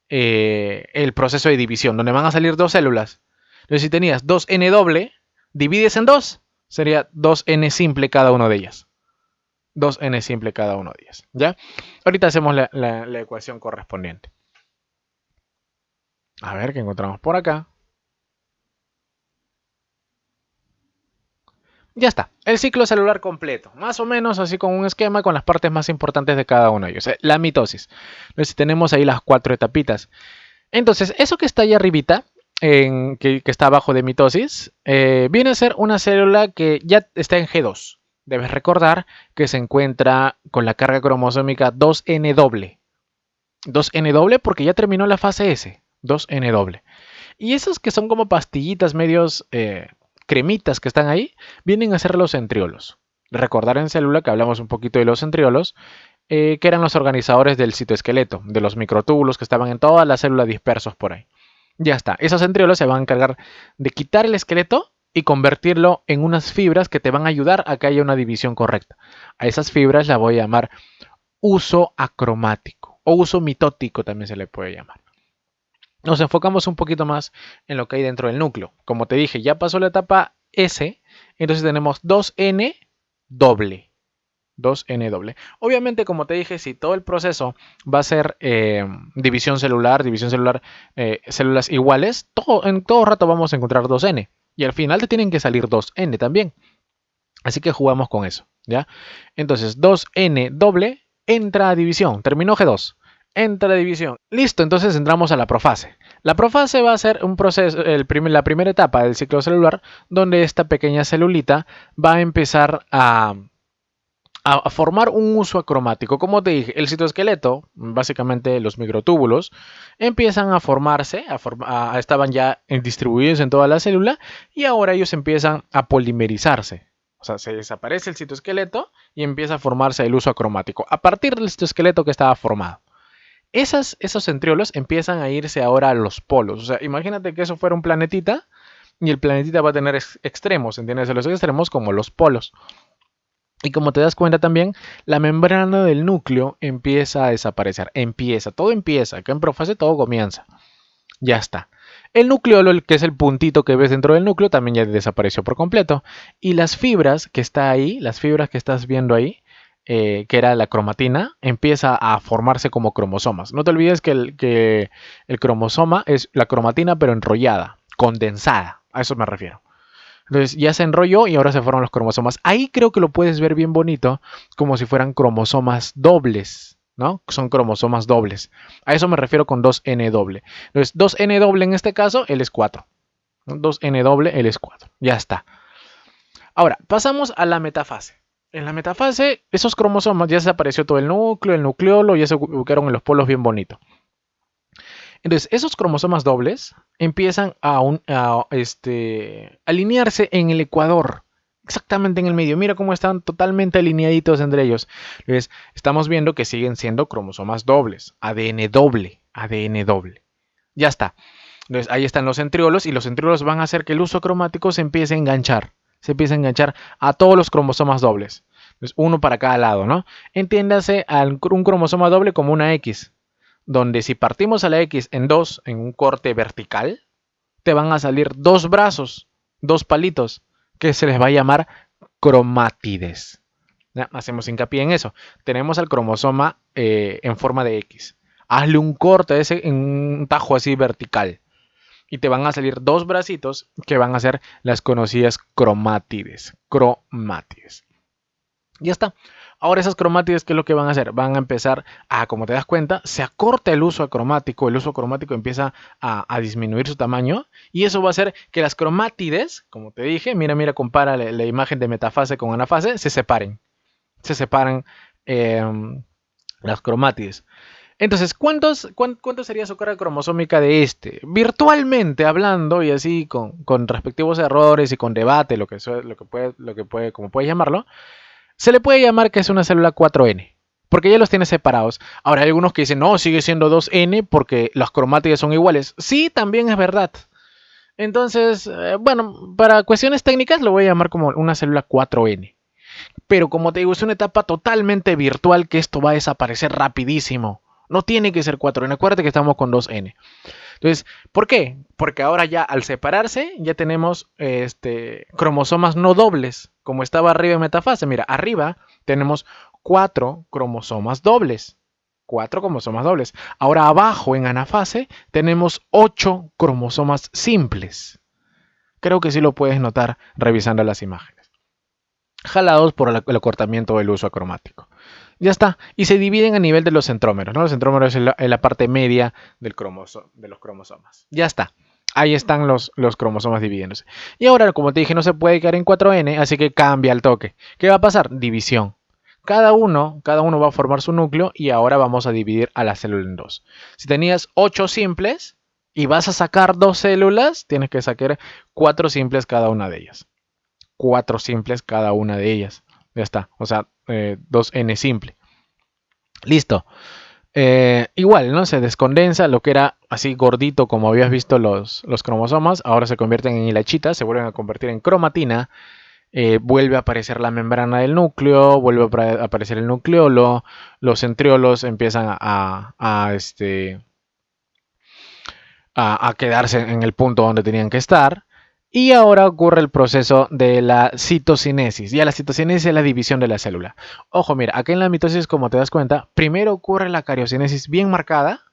el proceso de división, donde van a salir dos células. Entonces, si tenías 2N doble, divides en 2. Sería 2N simple cada una de ellas. 2N simple cada una de ellas. ¿Ya? Ahorita hacemos la ecuación correspondiente. A ver qué encontramos por acá. Ya está. El ciclo celular completo. Más o menos así con un esquema con las partes más importantes de cada uno de ellos. La mitosis. Entonces tenemos ahí las 4 etapitas. Entonces, eso que está ahí arribita, que está abajo de mitosis, viene a ser una célula que ya está en G2. Debes recordar que se encuentra con la carga cromosómica 2N doble. 2N doble porque ya terminó la fase S. 2N doble. Y esos que son como pastillitas medios cremitas que están ahí, vienen a ser los centriolos. Recordar en célula que hablamos un poquito de los centriolos, que eran los organizadores del citoesqueleto, de los microtúbulos que estaban en toda la célula dispersos por ahí. Ya está, esos centriolos se van a encargar de quitar el esqueleto y convertirlo en unas fibras que te van a ayudar a que haya una división correcta. A esas fibras la voy a llamar uso acromático o uso mitótico también se le puede llamar. Nos enfocamos un poquito más en lo que hay dentro del núcleo. Como te dije, ya pasó la etapa S, entonces tenemos 2N doble. 2N doble. Obviamente, como te dije, si todo el proceso va a ser división celular, células iguales, en todo rato vamos a encontrar 2N. Y al final te tienen que salir 2N también. Así que jugamos con eso. ¿ya? Entonces 2N doble entra a división, terminó G2, entra a división. Listo, entonces entramos a la profase. La profase va a ser un proceso, la primera etapa del ciclo celular, donde esta pequeña celulita va a empezar a formar un uso acromático. Como te dije, el citoesqueleto, básicamente los microtúbulos, empiezan a formarse, estaban ya distribuidos en toda la célula y ahora ellos empiezan a polimerizarse. O sea, se desaparece el citoesqueleto y empieza a formarse el uso acromático a partir del citoesqueleto que estaba formado. Esos centriolos empiezan a irse ahora a los polos. O sea, imagínate que eso fuera un planetita y el planetita va a tener extremos, ¿entiendes? Los extremos como los polos. Y como te das cuenta también, la membrana del núcleo empieza a desaparecer. Todo empieza. Acá en profase todo comienza. Ya está. El nucleolo, que es el puntito que ves dentro del núcleo, también ya desapareció por completo. Y las fibras que está ahí, las fibras que estás viendo ahí, que era la cromatina, empieza a formarse como cromosomas. No te olvides que el cromosoma es la cromatina pero enrollada, condensada. A eso me refiero. Entonces ya se enrolló y ahora se forman los cromosomas. Ahí creo que lo puedes ver bien bonito, como si fueran cromosomas dobles, ¿no? Son cromosomas dobles. A eso me refiero con 2N doble. Entonces 2N doble en este caso, él es 4. 2N doble, él es 4. Ya está. Ahora, pasamos a la metafase. En la metafase, esos cromosomas ya desapareció todo el núcleo, el nucleolo, ya se ubicaron en los polos bien bonito. Entonces, esos cromosomas dobles empiezan a alinearse en el ecuador, exactamente en el medio. Mira cómo están totalmente alineaditos entre ellos. Entonces, estamos viendo que siguen siendo cromosomas dobles, ADN doble, ADN doble. Ya está. Entonces, ahí están los centriolos y los centriolos van a hacer que el uso cromático se empiece a enganchar. Se empieza a enganchar a todos los cromosomas dobles. Entonces, uno para cada lado, ¿no? Entiéndase a un cromosoma doble como una X, donde si partimos a la X en dos, en un corte vertical, te van a salir dos brazos, dos palitos, que se les va a llamar cromátides. ¿Ya? Hacemos hincapié en eso. Tenemos al cromosoma en forma de X. Hazle un corte en un tajo así vertical. Y te van a salir dos bracitos que van a ser las conocidas cromátides. Cromátides. Ya está. Ahora esas cromátides, ¿qué es lo que van a hacer? Van a empezar a, como te das cuenta, se acorta el uso acromático empieza a disminuir su tamaño y eso va a hacer que las cromátides, como te dije, mira, compara la imagen de metafase con anafase, se separen. Se separan las cromátides. Entonces, ¿cuánto sería su carga cromosómica de este? Virtualmente hablando y así con respectivos errores y con debate, como puedes llamarlo, se le puede llamar que es una célula 4N, porque ya los tiene separados. Ahora hay algunos que dicen, no, sigue siendo 2N porque las cromátides son iguales. Sí, también es verdad. Entonces, bueno, para cuestiones técnicas lo voy a llamar como una célula 4N. Pero como te digo, es una etapa totalmente virtual que esto va a desaparecer rapidísimo. No tiene que ser 4N, acuérdate que estamos con 2N. Entonces, ¿por qué? Porque ahora ya al separarse ya tenemos cromosomas no dobles, como estaba arriba en metafase. Mira, arriba tenemos 4 cromosomas dobles. 4 cromosomas dobles. Ahora abajo en anafase tenemos 8 cromosomas simples. Creo que sí lo puedes notar revisando las imágenes. Jalados por el acortamiento del uso acromático. Ya está. Y se dividen a nivel de los centrómeros, ¿no? Los centrómeros es la parte media de los cromosomas. Ya está. Ahí están los cromosomas dividiéndose. Y ahora, como te dije, no se puede quedar en 4N, así que cambia el toque. ¿Qué va a pasar? División. Cada uno va a formar su núcleo y ahora vamos a dividir a la célula en dos. Si tenías 8 simples y vas a sacar 2 células, tienes que sacar 4 simples cada una de ellas. 4 simples cada una de ellas. Ya está. O sea, 2N simple. Listo. Igual, ¿no? Se descondensa lo que era así gordito como habías visto los cromosomas. Ahora se convierten en hilachitas, se vuelven a convertir en cromatina. Vuelve a aparecer la membrana del núcleo, vuelve a aparecer el nucleolo. Los centriolos empiezan a quedarse en el punto donde tenían que estar. Y ahora ocurre el proceso de la citocinesis. Ya la citocinesis es la división de la célula. Ojo, mira, aquí en la mitosis, como te das cuenta, primero ocurre la cariocinesis bien marcada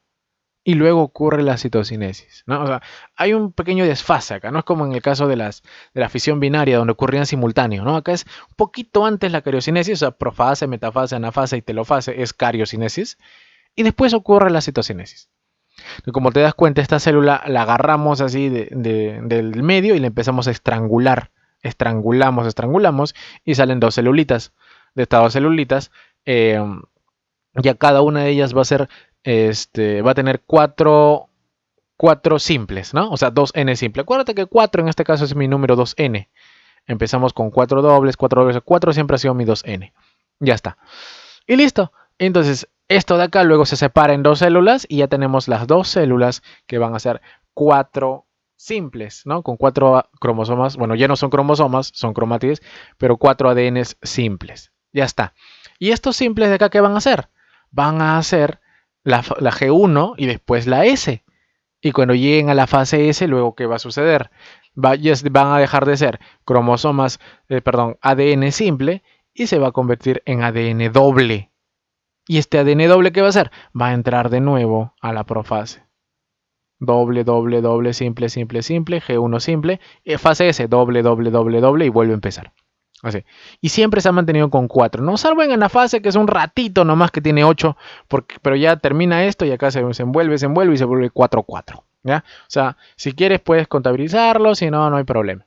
y luego ocurre la citocinesis, ¿no? O sea, hay un pequeño desfase acá, no es como en el caso de la fisión binaria donde ocurrían simultáneo, ¿no? Acá es un poquito antes la cariocinesis, o sea, profase, metafase, anafase y telofase es cariocinesis, y después ocurre la citocinesis. Como te das cuenta, esta célula la agarramos así del medio y la empezamos a estrangular. Estrangulamos y salen dos celulitas. De estas dos celulitas, ya cada una de ellas va a tener cuatro simples, ¿no? O sea, 2n simple. Acuérdate que 4 en este caso es mi número 2n. Empezamos con 4 dobles, 4 siempre ha sido mi 2n. Ya está. Y listo. Entonces, esto de acá luego se separa en dos células y ya tenemos las dos células que van a ser 4 simples, ¿no? Con 4 cromosomas. Bueno, ya no son cromosomas, son cromátides, pero 4 ADNs simples. Ya está. ¿Y estos simples de acá qué van a hacer? Van a hacer la G1 y después la S. Y cuando lleguen a la fase S, luego ¿qué va a suceder? Van a dejar de ser cromosomas, ADN simple y se va a convertir en ADN doble. ¿Y este ADN doble qué va a hacer? Va a entrar de nuevo a la profase. Doble, doble, doble, simple, simple, simple, G1 simple, fase S, doble, doble, doble, doble y vuelve a empezar. Así. Y siempre se ha mantenido con 4, ¿no? Salvo en anafase, que es un ratito nomás que tiene 8, pero ya termina esto y acá se envuelve y se vuelve 4, 4. ¿Ya? O sea, si quieres puedes contabilizarlo, si no, no hay problema.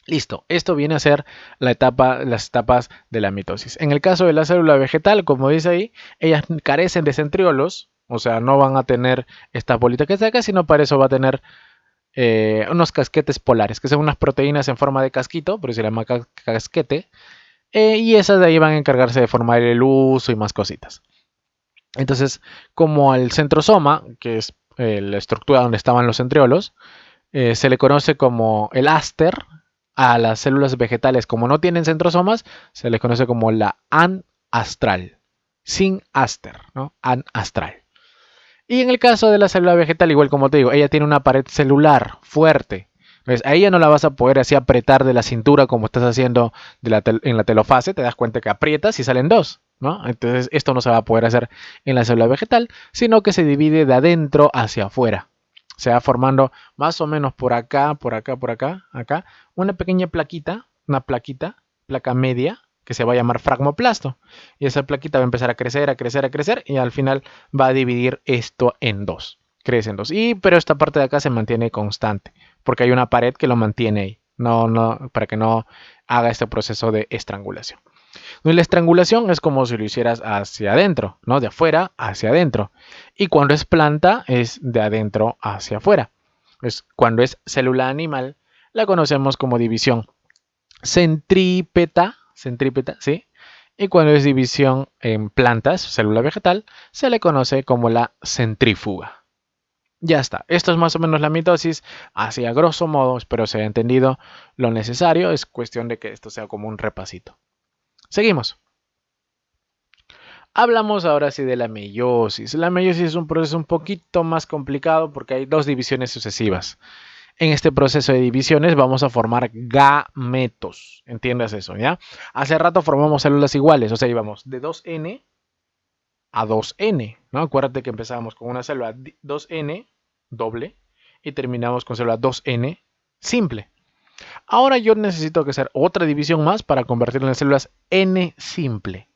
Listo, esto viene a ser las etapas de la mitosis. En el caso de la célula vegetal, como dice ahí, ellas carecen de centriolos, o sea, no van a tener esta bolita que está acá, sino para eso va a tener unos casquetes polares, que son unas proteínas en forma de casquito, por eso se llama casquete, y esas de ahí van a encargarse de formar el uso y más cositas. Entonces, como al centrosoma, que es la estructura donde estaban los centriolos, se le conoce como el áster. A las células vegetales, como no tienen centrosomas, se les conoce como la anastral, sin áster, ¿no? Anastral. Y en el caso de la célula vegetal, igual como te digo, ella tiene una pared celular fuerte. Entonces, a ella no la vas a poder así apretar de la cintura como estás haciendo en la telofase. Te das cuenta que aprietas y salen dos, ¿no? Entonces, esto no se va a poder hacer en la célula vegetal, sino que se divide de adentro hacia afuera. Se va formando más o menos por acá, acá, una pequeña plaquita, placa media, que se va a llamar fragmoplasto. Y esa plaquita va a empezar a crecer y al final va a dividir esto en dos. Crece en dos. Pero esta parte de acá se mantiene constante, porque hay una pared que lo mantiene ahí, para que no haga este proceso de estrangulación. La estrangulación es como si lo hicieras hacia adentro, ¿no? De afuera hacia adentro. Y cuando es planta es de adentro hacia afuera. Cuando es célula animal la conocemos como división centrípeta, ¿sí? Y cuando es división en plantas, célula vegetal, se le conoce como la centrífuga. Ya está. Esto es más o menos la mitosis, así a grosso modo, espero se haya entendido lo necesario. Es cuestión de que esto sea como un repasito. Seguimos. Hablamos ahora sí de la meiosis. La meiosis es un proceso un poquito más complicado porque hay dos divisiones sucesivas. En este proceso de divisiones vamos a formar gametos. ¿Entiendes eso? ¿Ya? Hace rato formamos células iguales, o sea, íbamos de 2n a 2n, ¿no? Acuérdate que empezábamos con una célula 2n doble y terminamos con célula 2n simple. Ahora yo necesito que hacer otra división más para convertirlo en células n simple.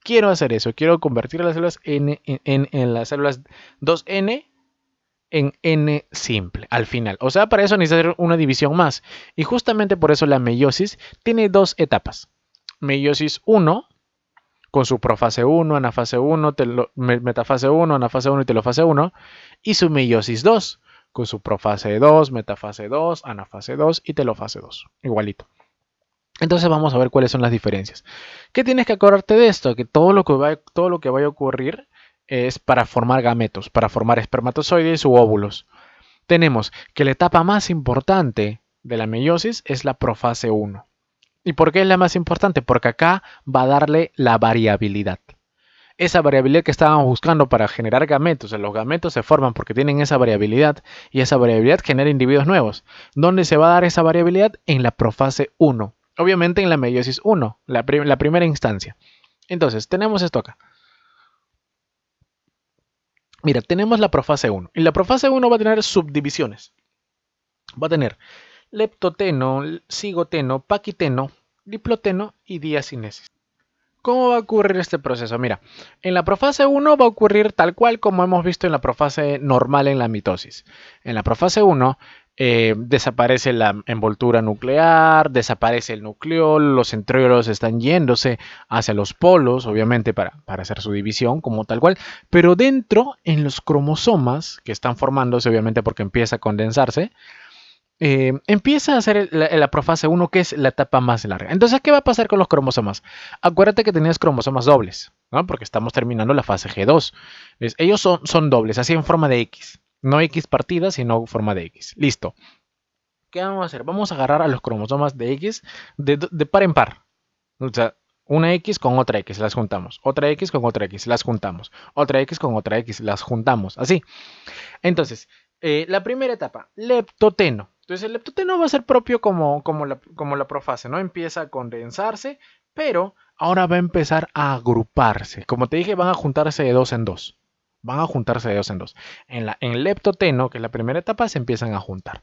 Quiero hacer eso, quiero convertir las células en las células 2n en n simple al final. O sea, para eso necesito una división más. Y justamente por eso la meiosis tiene dos etapas. Meiosis 1 con su profase 1, anafase 1, metafase 1, anafase 1 y telofase 1. Y su meiosis 2 con su profase 2, metafase 2, anafase 2 y telofase 2. Igualito. Entonces vamos a ver cuáles son las diferencias. ¿Qué tienes que acordarte de esto? Que todo lo que vaya a ocurrir es para formar gametos, para formar espermatozoides u óvulos. Tenemos que la etapa más importante de la meiosis es la profase 1. ¿Y por qué es la más importante? Porque acá va a darle la variabilidad. Esa variabilidad que estábamos buscando para generar gametos. Los gametos se forman porque tienen esa variabilidad y esa variabilidad genera individuos nuevos. ¿Dónde se va a dar esa variabilidad? En la profase 1. Obviamente en la meiosis 1, la primera instancia. Entonces, tenemos esto acá. Mira, tenemos la profase 1 y la profase 1 va a tener subdivisiones. Va a tener leptoteno, cigoteno, paquiteno, diploteno y diacinesis. ¿Cómo va a ocurrir este proceso? Mira, en la profase 1 va a ocurrir tal cual como hemos visto en la profase normal en la mitosis. En la profase 1 desaparece la envoltura nuclear, desaparece el nucleol, los centriolos están yéndose hacia los polos, obviamente para hacer su división como tal cual, pero dentro, en los cromosomas que están formándose, obviamente porque empieza a condensarse, empieza a hacer la profase 1, que es la etapa más larga. Entonces, ¿qué va a pasar con los cromosomas? Acuérdate que tenías cromosomas dobles, ¿no? Porque estamos terminando la fase G2. Ellos son dobles, así en forma de X. No X partida, sino forma de X. Listo. ¿Qué vamos a hacer? Vamos a agarrar a los cromosomas de X de par en par. O sea, una X con otra X, las juntamos. Otra X con otra X, las juntamos. Otra X con otra X, las juntamos. Así. Entonces, la primera etapa, leptoteno. Entonces el leptoteno va a ser propio como la profase, ¿no? Empieza a condensarse, pero ahora va a empezar a agruparse. Como te dije, van a juntarse de dos en dos. Van a juntarse de dos en dos. En el leptoteno, que es la primera etapa, se empiezan a juntar.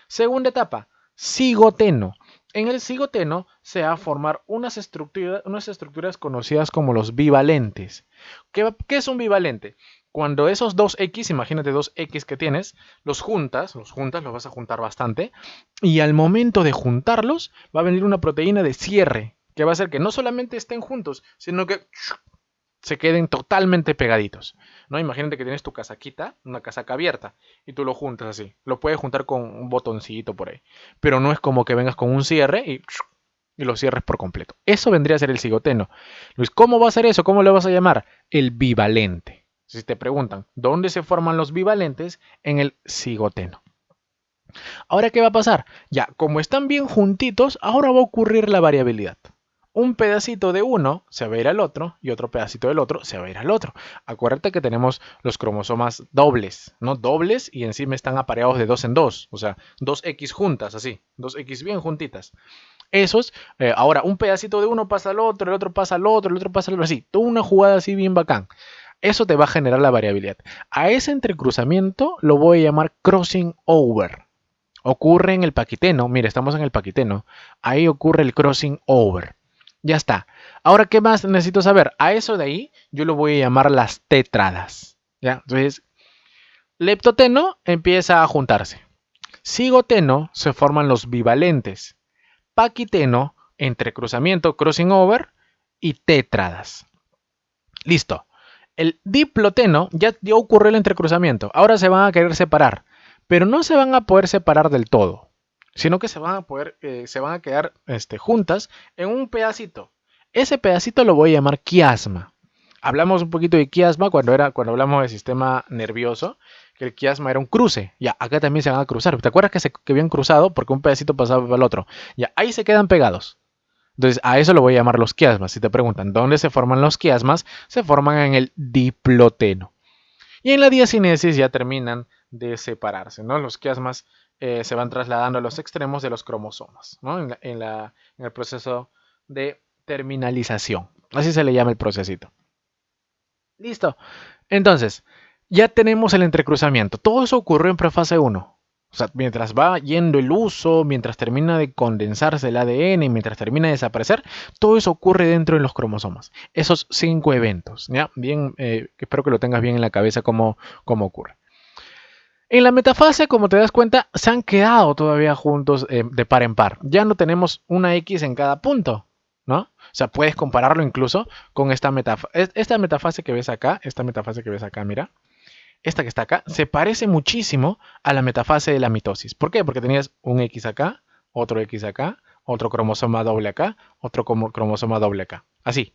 Segunda etapa, cigoteno. En el cigoteno se va a formar unas estructuras conocidas como los bivalentes. ¿Qué es un bivalente? Cuando esos dos X, imagínate dos X que tienes, los juntas, los vas a juntar bastante, y al momento de juntarlos va a venir una proteína de cierre, que va a hacer que no solamente estén juntos, sino que se queden totalmente pegaditos, ¿no? Imagínate que tienes tu casaquita, una casaca abierta, y tú lo juntas así. Lo puedes juntar con un botoncito por ahí, pero no es como que vengas con un cierre y lo cierres por completo. Eso vendría a ser el cigoteno. Luis, ¿cómo va a ser eso? ¿Cómo le vas a llamar? El bivalente. Si te preguntan, ¿dónde se forman los bivalentes? En el cigoteno. Ahora, ¿qué va a pasar? Ya, como están bien juntitos, ahora va a ocurrir la variabilidad. Un pedacito de uno se va a ir al otro y otro pedacito del otro se va a ir al otro. Acuérdate que tenemos los cromosomas dobles, ¿no? Dobles y encima están apareados de dos en dos. O sea, dos X juntas, así. Dos X bien juntitas. Esos, ahora un pedacito de uno pasa al otro, el otro pasa al otro, el otro pasa al otro, así. Toda una jugada así bien bacán. Eso te va a generar la variabilidad. A ese entrecruzamiento lo voy a llamar crossing over. Ocurre en el paquiteno. Mira, estamos en el paquiteno. Ahí ocurre el crossing over. Ya está. Ahora, ¿qué más necesito saber? A eso de ahí yo lo voy a llamar las tétradas. ¿Ya? Entonces, leptoteno empieza a juntarse. Cigoteno se forman los bivalentes. Paquiteno, entrecruzamiento, crossing over y tétradas. Listo. El diploteno ya ocurrió el entrecruzamiento. Ahora se van a querer separar. Pero no se van a poder separar del todo, sino que se van a quedar juntas en un pedacito. Ese pedacito lo voy a llamar quiasma. Hablamos un poquito de quiasma cuando hablamos del sistema nervioso, que el quiasma era un cruce. Ya, acá también se van a cruzar. ¿Te acuerdas que habían cruzado porque un pedacito pasaba al otro? Ya, ahí se quedan pegados. Entonces, a eso lo voy a llamar los quiasmas. Si te preguntan dónde se forman los quiasmas, se forman en el diploteno. Y en la diacinesis ya terminan de separarse, ¿no? Los quiasmas se van trasladando a los extremos de los cromosomas, ¿no? En el proceso de terminalización. Así se le llama el procesito. Listo. Entonces, ya tenemos el entrecruzamiento. Todo eso ocurrió en prefase 1. O sea, mientras va yendo el uso, mientras termina de condensarse el ADN, mientras termina de desaparecer, todo eso ocurre dentro de los cromosomas. Esos 5 eventos, ¿ya? Bien, espero que lo tengas bien en la cabeza cómo ocurre. En la metafase, como te das cuenta, se han quedado todavía juntos de par en par. Ya no tenemos una X en cada punto, ¿no? O sea, puedes compararlo incluso con esta metafase. Esta metafase que ves acá, mira. Esta que está acá, se parece muchísimo a la metafase de la mitosis. ¿Por qué? Porque tenías un X acá, otro X acá, otro cromosoma doble acá, otro cromosoma doble acá. Así.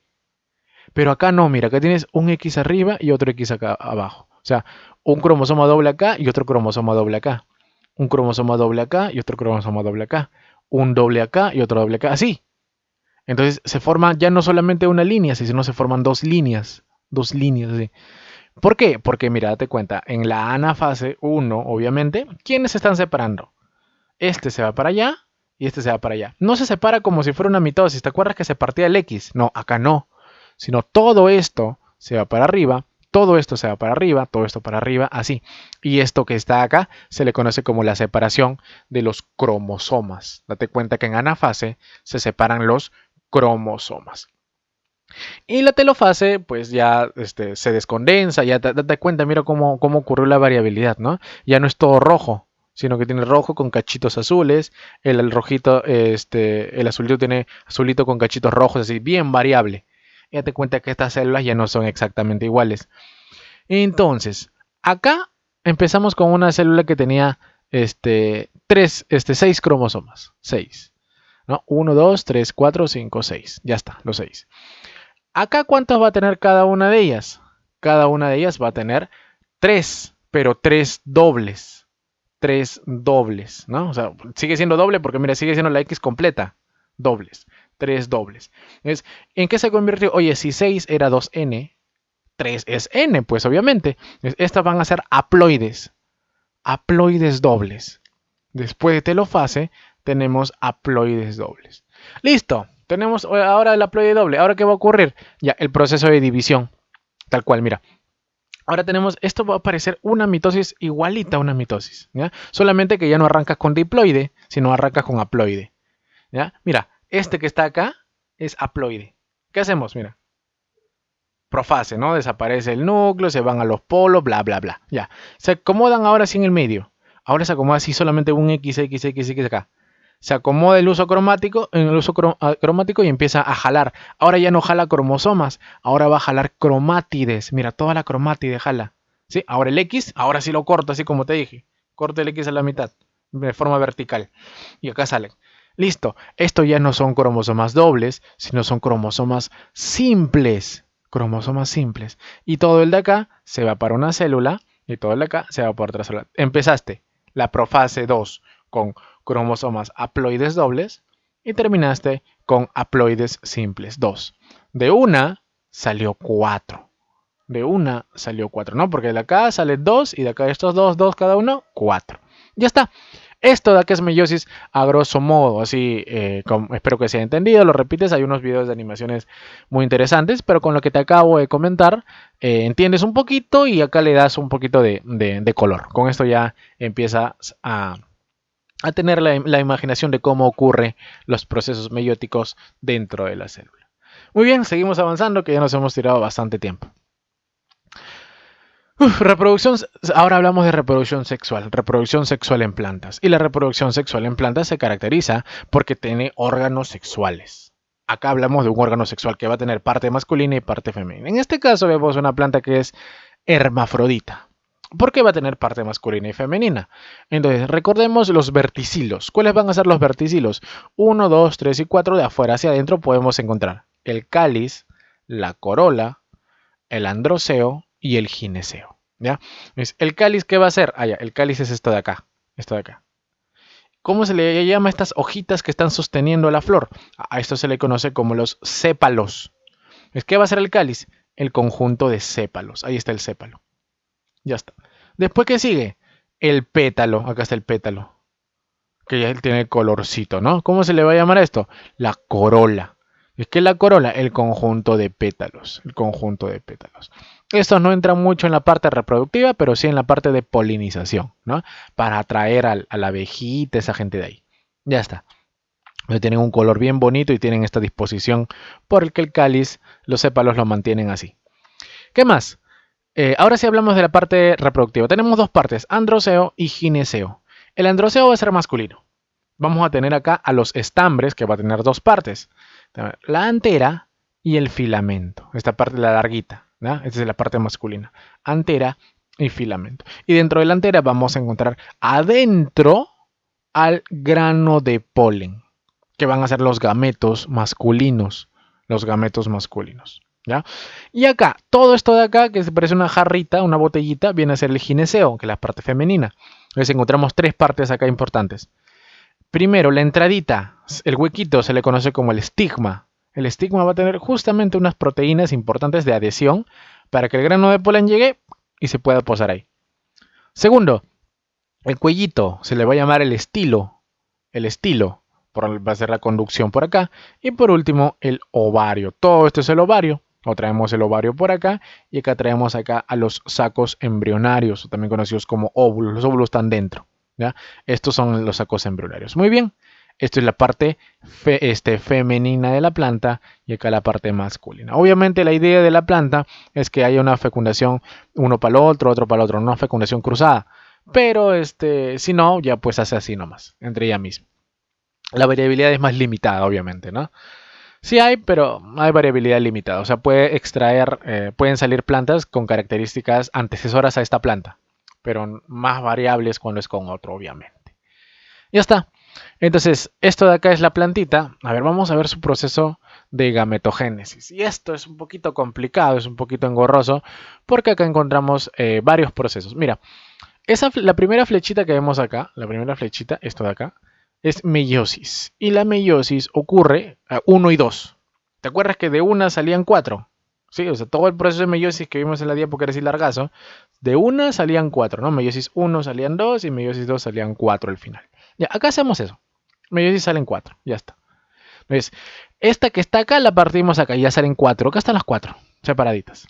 Pero acá no, mira, acá tienes un X arriba y otro X acá abajo. O sea, un cromosoma doble acá y otro cromosoma doble acá. Un cromosoma doble acá y otro cromosoma doble acá. Un doble acá y otro doble acá. Así. Entonces se forma ya no solamente una línea, sino se forman dos líneas. Dos líneas, así. ¿Por qué? Porque mira, date cuenta, en la anafase 1, obviamente, ¿quiénes se están separando? Este se va para allá y este se va para allá. No se separa como si fuera una mitosis. ¿Te acuerdas que se partía el X? No, acá no. Sino todo esto se va para arriba, todo esto se va para arriba, todo esto para arriba, así. Y esto que está acá se le conoce como la separación de los cromosomas. Date cuenta que en anafase se separan los cromosomas. Y la telofase, pues ya se descondensa, ya date cuenta, mira cómo ocurrió la variabilidad, ¿no? Ya no es todo rojo, sino que tiene rojo con cachitos azules, el rojito, el azulito tiene azulito con cachitos rojos, así, bien variable. Y date cuenta que estas células ya no son exactamente iguales. Entonces, acá empezamos con una célula que tenía seis cromosomas, 6, ¿no? 1, 2, 3, 4, 5, 6. Ya está, los 6. Acá, ¿cuántas va a tener cada una de ellas? Cada una de ellas va a tener 3, pero 3 dobles. 3 dobles, ¿no? O sea, sigue siendo doble porque, mira, sigue siendo la X completa. Dobles. 3 dobles. Entonces, ¿en qué se convirtió? Oye, si 6 era 2N, 3 es N, pues obviamente. Entonces, estas van a ser haploides. Haploides dobles. Después de telofase, tenemos haploides dobles. Listo. Tenemos ahora el haploide doble. ¿Ahora qué va a ocurrir? Ya, el proceso de división. Tal cual, mira. Ahora tenemos, esto va a parecer una mitosis igualita a una mitosis. ¿Ya? Solamente que ya no arrancas con diploide, sino arrancas con haploide. ¿Ya? Mira, este que está acá es haploide. ¿Qué hacemos? Mira. Profase, ¿no? Desaparece el núcleo, se van a los polos, bla, bla, bla. Ya. Se acomodan ahora sí en el medio. Ahora se acomoda así solamente un X acá. Se acomoda el uso cromático, en el uso cromático y empieza a jalar. Ahora ya no jala cromosomas, ahora va a jalar cromátides. Mira, toda la cromátide jala. ¿Sí? Ahora el X, ahora sí lo corto, así como te dije. Corto el X a la mitad, de forma vertical. Y acá salen. Listo. Esto ya no son cromosomas dobles, sino son cromosomas simples. Cromosomas simples. Y todo el de acá se va para una célula y todo el de acá se va para otra célula. Empezaste la profase 2 con cromosomas haploides dobles y terminaste con haploides simples 2. De una salió 4. De una salió 4, ¿no? Porque de acá sale 2 y de acá estos 2 cada uno, 4. Ya está. Esto de acá es meiosis a grosso modo, así espero que se haya entendido, lo repites, hay unos videos de animaciones muy interesantes, pero con lo que te acabo de comentar, entiendes un poquito y acá le das un poquito de color. Con esto ya empiezas a tener la imaginación de cómo ocurren los procesos meióticos dentro de la célula. Muy bien, seguimos avanzando, que ya nos hemos tirado bastante tiempo. Reproducción, ahora hablamos de reproducción sexual en plantas. Y la reproducción sexual en plantas se caracteriza porque tiene órganos sexuales. Acá hablamos de un órgano sexual que va a tener parte masculina y parte femenina. En este caso vemos una planta que es hermafrodita. ¿Por qué va a tener parte masculina y femenina? Entonces, recordemos los verticilos. ¿Cuáles van a ser los verticilos? 1, 2, 3 y 4 de afuera hacia adentro podemos encontrar el cáliz, la corola, el androceo y el gineceo. ¿Ya? El cáliz, ¿qué va a ser? El cáliz es esto de acá. Esto de acá. ¿Cómo se le llama a estas hojitas que están sosteniendo la flor? A esto se le conoce como los sépalos. ¿Qué va a ser el cáliz? El conjunto de sépalos. Ahí está el sépalo. Ya está. Después, ¿qué sigue? El pétalo. Acá está el pétalo. Que ya tiene el colorcito, ¿no? ¿Cómo se le va a llamar a esto? La corola. ¿Qué es la corola? El conjunto de pétalos. El conjunto de pétalos. Estos no entran mucho en la parte reproductiva, pero sí en la parte de polinización, ¿no? Para atraer a la abejita, esa gente de ahí. Ya está. Tienen un color bien bonito y tienen esta disposición por el que el cáliz, los sépalos lo mantienen así. ¿Qué más? Ahora sí hablamos de la parte reproductiva. Tenemos dos partes, androceo y gineceo. El androceo va a ser masculino. Vamos a tener acá a los estambres, que va a tener dos partes. La antera y el filamento. Esta parte, la larguita. ¿no? Esta es la parte masculina. Antera y filamento. Y dentro de la antera vamos a encontrar adentro al grano de polen, que van a ser los gametos masculinos. Los gametos masculinos. ¿Ya? Y acá, todo esto de acá, que se parece una jarrita, una botellita, viene a ser el gineceo, que es la parte femenina. Entonces encontramos tres partes acá importantes. Primero, la entradita, el huequito se le conoce como el estigma. El estigma va a tener justamente unas proteínas importantes de adhesión para que el grano de polen llegue y se pueda posar ahí. Segundo, el cuellito se le va a llamar el estilo. El estilo, va a ser la conducción por acá. Y por último, el ovario. Todo esto es el ovario. o traemos el ovario por acá, y acá traemos acá a los sacos embrionarios, también conocidos como óvulos. Los óvulos están dentro, ¿ya? Estos son los sacos embrionarios. Muy bien, esto es la parte femenina de la planta y acá la parte masculina. Obviamente la idea de la planta es que haya una fecundación uno para el otro para el otro, no una fecundación cruzada. Pero si no, ya pues hace así nomás, entre ella misma. La variabilidad es más limitada, obviamente, ¿no? Sí hay, pero hay variabilidad limitada. O sea, pueden salir plantas con características antecesoras a esta planta, pero más variables cuando es con otro, obviamente. Ya está. Entonces, esto de acá es la plantita. A ver, vamos a ver su proceso de gametogénesis. Y esto es un poquito complicado, es un poquito engorroso, porque acá encontramos varios procesos. Mira, la primera flechita que vemos acá, la primera flechita, esto de acá, es meiosis. Y la meiosis ocurre a 1 y 2. ¿Te acuerdas que de una salían 4? Sí, o sea, todo el proceso de meiosis que vimos en la diapo que era así largazo, de una salían 4, ¿no? Meiosis 1 salían 2 y meiosis 2 salían 4 al final. Ya, acá hacemos eso. Meiosis salen 4, ya está. Entonces, esta que está acá la partimos acá y ya salen 4. Acá están las 4, separaditas.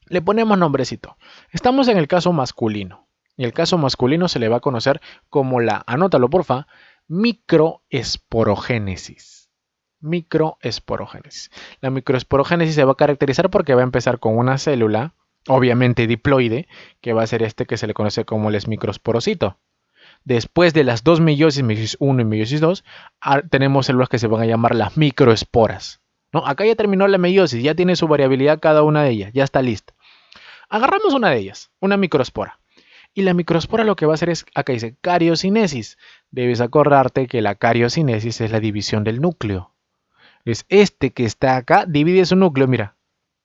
Le ponemos nombrecito. Estamos en el caso masculino. Y el caso masculino se le va a conocer como anótalo porfa, microesporogénesis. Microesporogénesis. La microesporogénesis se va a caracterizar porque va a empezar con una célula, obviamente diploide, que va a ser que se le conoce como el microsporocito. Después de las dos meiosis, meiosis 1 y meiosis 2, tenemos células que se van a llamar las microesporas. ¿No? Acá ya terminó la meiosis, ya tiene su variabilidad cada una de ellas, ya está lista. Agarramos una de ellas, una microespora. Y la microespora lo que va a hacer es, acá dice, cariocinesis. Debes acordarte que la cariocinesis es la división del núcleo. Es que está acá, divide su núcleo, mira.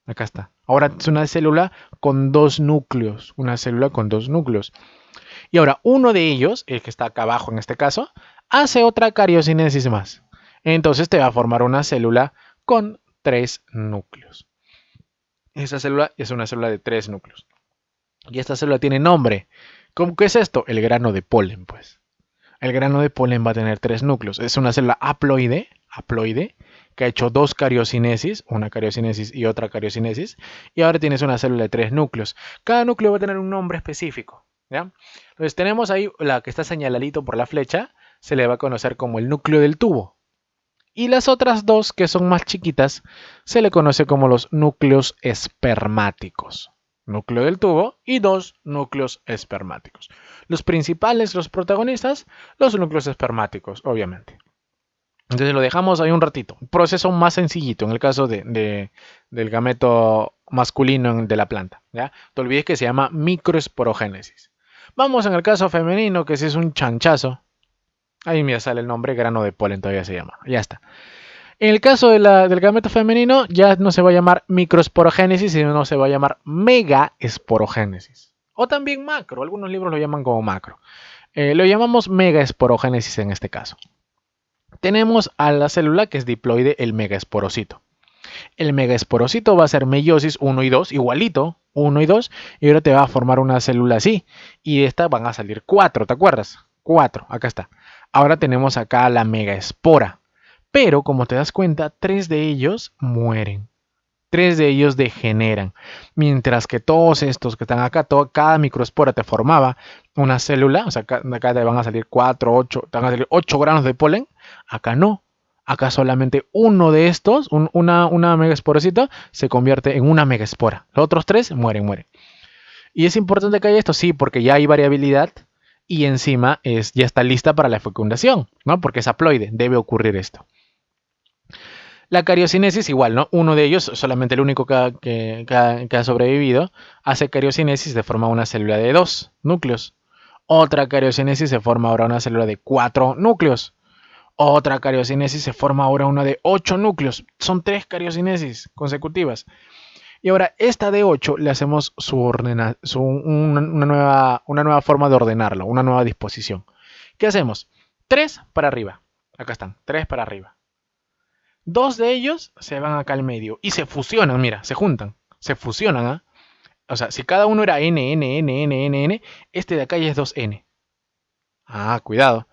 Acá está. Ahora es una célula con dos núcleos. Una célula con dos núcleos. Y ahora uno de ellos, el que está acá abajo en este caso, hace otra cariocinesis más. Entonces te va a formar una célula con 3 núcleos. Esa célula es una célula de 3 núcleos. Y esta célula tiene nombre. ¿Qué es esto? El grano de polen, pues. El grano de polen va a tener 3 núcleos. Es una célula haploide, que ha hecho 2 cariocinesis, una cariocinesis y otra cariocinesis. Y ahora tienes una célula de 3 núcleos. Cada núcleo va a tener un nombre específico, ¿ya? Entonces tenemos ahí la que está señaladito por la flecha, se le va a conocer como el núcleo del tubo. Y las otras dos, que son más chiquitas, se le conoce como los núcleos espermáticos. Núcleo del tubo y 2 núcleos espermáticos. Los principales, los protagonistas, los núcleos espermáticos, obviamente. Entonces lo dejamos ahí un ratito. Un proceso más sencillito en el caso del gameto masculino de la planta. ¿Ya? Te olvides que se llama microesporogénesis. Vamos en el caso femenino, que si es un chanchazo. Ahí me sale el nombre, grano de polen todavía se llama. Ya está. En el caso del gameto femenino, ya no se va a llamar microesporogénesis, sino se va a llamar megaesporogénesis. O también macro, algunos libros lo llaman como macro. Lo llamamos megaesporogénesis en este caso. Tenemos a la célula que es diploide, el megaesporocito. El megaesporocito va a ser meiosis 1 y 2, igualito, 1 y 2, y ahora te va a formar una célula así. Y de esta van a salir 4, ¿te acuerdas? 4, acá está. Ahora tenemos acá la megaespora. Pero como te das cuenta, 3 de ellos mueren. 3 de ellos degeneran. Mientras que todos estos que están acá, cada microespora te formaba una célula. O sea, acá te van a salir 4, 8, te van a salir 8 granos de polen. Acá no. Acá solamente uno de estos, una megaesporocito, se convierte en una megaespora. Los otros 3 mueren. ¿Y es importante que haya esto? Sí, porque ya hay variabilidad y encima ya está lista para la fecundación, ¿no? Porque es haploide, debe ocurrir esto. La cariocinesis igual, ¿no? Uno de ellos, solamente el único que ha sobrevivido, hace cariocinesis de forma una célula de 2 núcleos. Otra cariocinesis se forma ahora una célula de 4 núcleos. Otra cariocinesis se forma ahora una de 8 núcleos. Son 3 cariocinesis consecutivas. Y ahora esta de 8 le hacemos una nueva forma de ordenarlo, una nueva disposición. ¿Qué hacemos? 3 para arriba. Acá están, 3 para arriba. 2 de ellos se van acá al medio y se fusionan, mira, se juntan, se fusionan, ¿eh? O sea, si cada uno era N, este de acá ya es 2N. Ah, cuidado.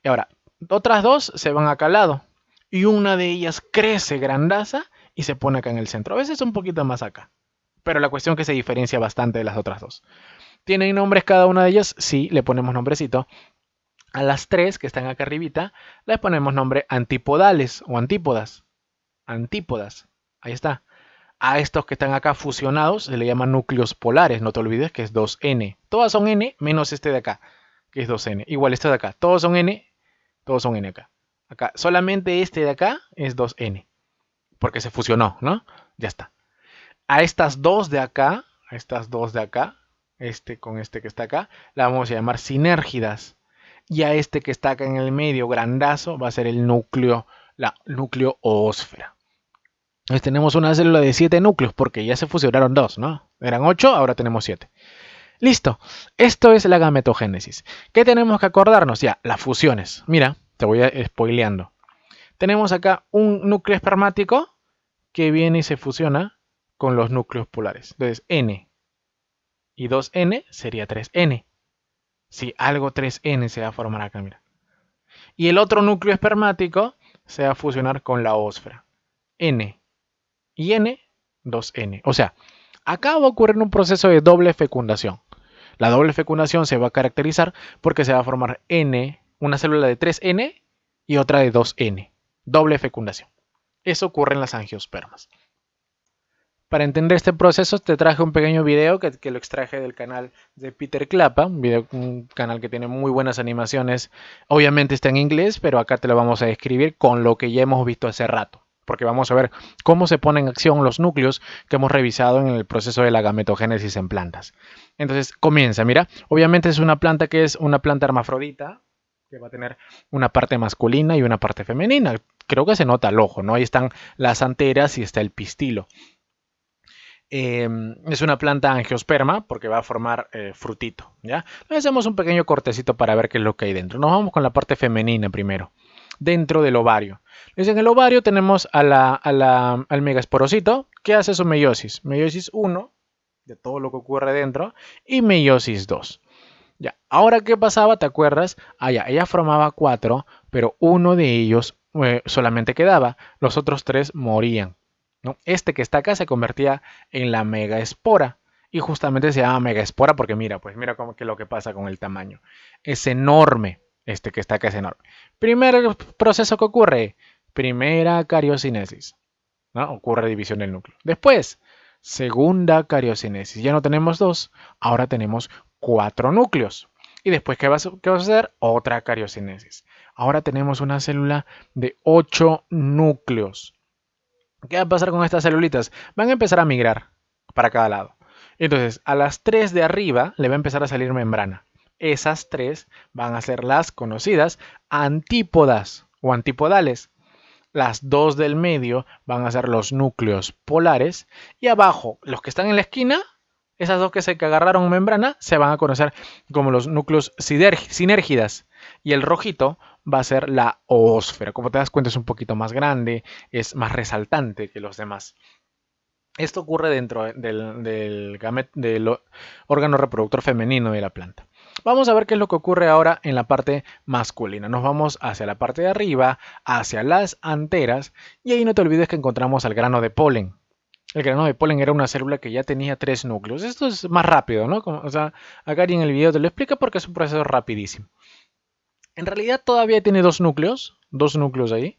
Y ahora, otras dos se van acá al lado. Y una de ellas crece grandaza y se pone acá en el centro. A veces un poquito más acá. Pero la cuestión es que se diferencia bastante de las otras dos. ¿Tienen nombres cada una de ellas? Sí, le ponemos nombrecito. A las tres que están acá arribita, les ponemos nombre antipodales o antípodas. Antípodas. Ahí está. A estos que están acá fusionados se le llaman núcleos polares. No te olvides que es 2N. Todas son N menos este de acá, que es 2N. Igual este de acá. Todos son N. Todos son N acá. Acá. Solamente este de acá es 2N. Porque se fusionó, ¿no? Ya está. A estas dos de acá, este con este que está acá, la vamos a llamar sinérgidas. Y a este que está acá en el medio, grandazo, va a ser el núcleo, la núcleo oósfera. Entonces tenemos una célula de 7 núcleos porque ya se fusionaron dos, ¿no? Eran 8, ahora tenemos 7. Listo. Esto es la gametogénesis. ¿Qué tenemos que acordarnos? Ya, las fusiones. Mira, te voy a spoileando. Tenemos acá un núcleo espermático que viene y se fusiona con los núcleos polares. Entonces, N y 2N sería 3N. Si algo 3N se va a formar acá, mira. Y el otro núcleo espermático se va a fusionar con la ósfera. N y N, 2N. O sea, acá va a ocurrir un proceso de doble fecundación. La doble fecundación se va a caracterizar porque se va a formar N, una célula de 3N y otra de 2N. Doble fecundación. Eso ocurre en las angiospermas. Para entender este proceso te traje un pequeño video que lo extraje del canal de Peter Klappa, un canal que tiene muy buenas animaciones. Obviamente está en inglés, pero acá te lo vamos a describir con lo que ya hemos visto hace rato, porque vamos a ver cómo se ponen en acción los núcleos que hemos revisado en el proceso de la gametogénesis en plantas. Entonces comienza, mira, obviamente es una planta que es una planta hermafrodita, que va a tener una parte masculina y una parte femenina. Creo que se nota al ojo, ¿no? Ahí están las anteras y está el pistilo. Es una planta angiosperma porque va a formar frutito, ¿ya? Le hacemos un pequeño cortecito para ver qué es lo que hay dentro. Nos vamos con la parte femenina primero, dentro del ovario. En el ovario tenemos al megasporocito que hace su meiosis. Meiosis 1, de todo lo que ocurre dentro, y meiosis 2. Ya, ahora, ¿qué pasaba? ¿Te acuerdas? Ya, ella formaba 4, pero uno de ellos solamente quedaba. Los otros 3 morían, ¿no? Este que está acá se convertía en la megaespora. Y justamente se llama megaespora porque mira, pues mira cómo que lo que pasa con el tamaño. Es enorme. Este que está acá es enorme. Primer proceso que ocurre. Primera cariocinesis, ¿no? Ocurre división del núcleo. Después, segunda cariocinesis. Ya no tenemos 2, ahora tenemos 4 núcleos. Y después, ¿qué va a hacer? Otra cariocinesis. Ahora tenemos una célula de 8 núcleos. ¿Qué va a pasar con estas celulitas? Van a empezar a migrar para cada lado. Entonces, a las 3 de arriba le va a empezar a salir membrana. Esas 3 van a ser las conocidas antípodas o antipodales. Las 2 del medio van a ser los núcleos polares. Y abajo, los que están en la esquina, esas dos que se agarraron membrana, se van a conocer como los núcleos sinérgidas. Y el rojito va a ser la oósfera. Como te das cuenta, es un poquito más grande, es más resaltante que los demás. Esto ocurre dentro del órgano reproductor femenino de la planta. Vamos a ver qué es lo que ocurre ahora en la parte masculina. Nos vamos hacia la parte de arriba, hacia las anteras, y ahí no te olvides que encontramos al grano de polen. El grano de polen era una célula que ya tenía 3 núcleos. Esto es más rápido, ¿no? O sea, acá en el video te lo explica porque es un proceso rapidísimo. En realidad todavía tiene 2 núcleos ahí.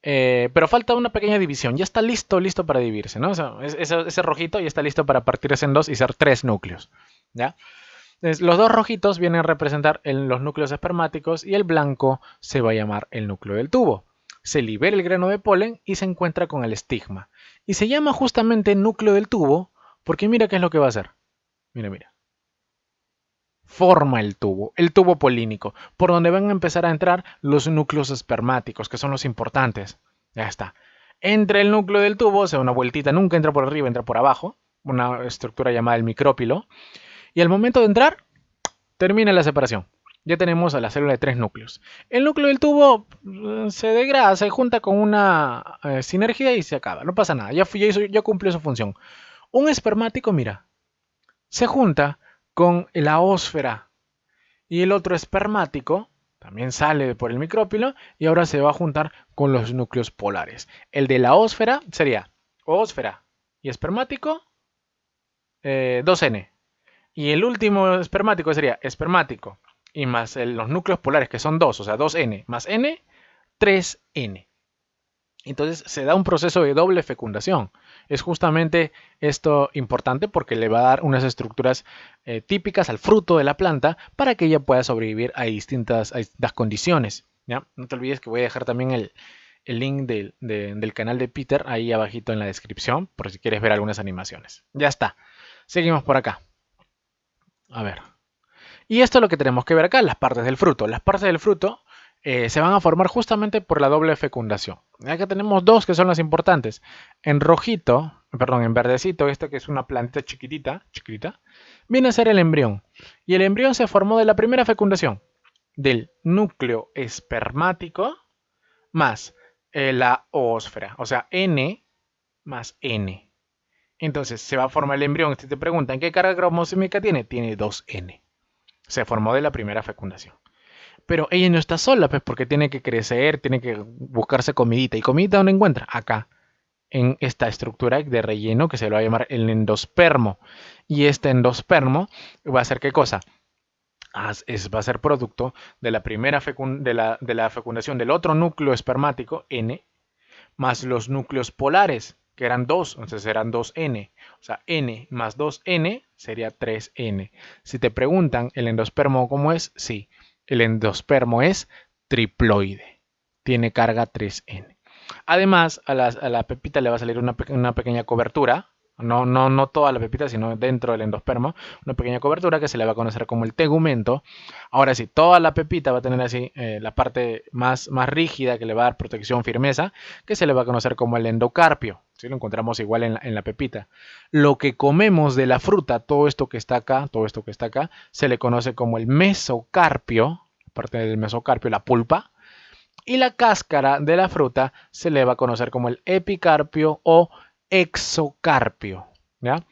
Pero falta una pequeña división. Ya está listo para dividirse, ¿no? O sea, ese rojito ya está listo para partirse en 2 y ser 3 núcleos, ¿ya? Entonces, los 2 rojitos vienen a representar los núcleos espermáticos y el blanco se va a llamar el núcleo del tubo. Se libera el grano de polen y se encuentra con el estigma. Y se llama justamente núcleo del tubo porque mira qué es lo que va a hacer. Mira. Forma el tubo polínico, por donde van a empezar a entrar los núcleos espermáticos, que son los importantes. Ya está. Entre el núcleo del tubo, o sea, una vueltita, nunca entra por arriba, entra por abajo, una estructura llamada el micrópilo, y al momento de entrar, termina la separación. Ya tenemos a la célula de 3 núcleos. El núcleo del tubo se degrada, se junta con una sinergia y se acaba. No pasa nada, ya cumplió su función. Un espermático, mira, se junta con la ósfera y el otro espermático también sale por el micrópilo y ahora se va a juntar con los núcleos polares. El de la ósfera sería Oósfera. Y espermático, 2N. Y el último espermático sería espermático y más los núcleos polares, que son 2, o sea, 2N más N, 3N. Entonces se da un proceso de doble fecundación. Es justamente esto importante porque le va a dar unas estructuras típicas al fruto de la planta para que ella pueda sobrevivir a distintas condiciones. ¿Ya? No te olvides que voy a dejar también el link del canal de Peter ahí abajito en la descripción por si quieres ver algunas animaciones. Ya está. Seguimos por acá. A ver. Y esto es lo que tenemos que ver acá, las partes del fruto. Las partes del fruto se van a formar justamente por la doble fecundación. Acá tenemos dos que son las importantes. En rojito, perdón, en verdecito, esto que es una plantita chiquitita, viene a ser el embrión. Y el embrión se formó de la primera fecundación, del núcleo espermático más la oósfera, o sea, N más N. Entonces se va a formar el embrión. Si te preguntan qué carga cromosómica tiene, tiene 2N. Se formó de la primera fecundación. Pero ella no está sola, pues, porque tiene que crecer, tiene que buscarse comidita. ¿Y comidita dónde encuentra? Acá, en esta estructura de relleno que se lo va a llamar el endospermo. Y este endospermo va a ser ¿qué cosa? Va a ser producto de la primera de la fecundación del otro núcleo espermático, N, más los núcleos polares, que eran 2, entonces eran 2N. O sea, N más 2N sería 3N. Si te preguntan el endospermo cómo es, sí, el endospermo es triploide. Tiene carga 3N. Además, a la pepita le va a salir una pequeña cobertura. No toda la pepita, sino dentro del endospermo, una pequeña cobertura que se le va a conocer como el tegumento. Ahora sí, toda la pepita va a tener así la parte más rígida que le va a dar protección, firmeza, que se le va a conocer como el endocarpio. ¿Sí? Lo encontramos igual en la pepita. Lo que comemos de la fruta, todo esto que está acá, se le conoce como el mesocarpio, parte del mesocarpio, la pulpa. Y la cáscara de la fruta se le va a conocer como el epicarpio o exocarpio. ¿Ya?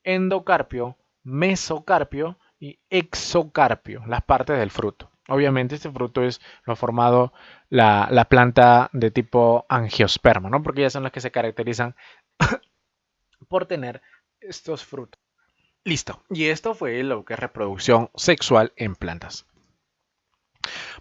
Endocarpio, mesocarpio y exocarpio, las partes del fruto. Obviamente este fruto es lo formado la planta de tipo angiosperma, ¿no? Porque ellas son las que se caracterizan por tener estos frutos. Listo. Y esto fue lo que es reproducción sexual en plantas.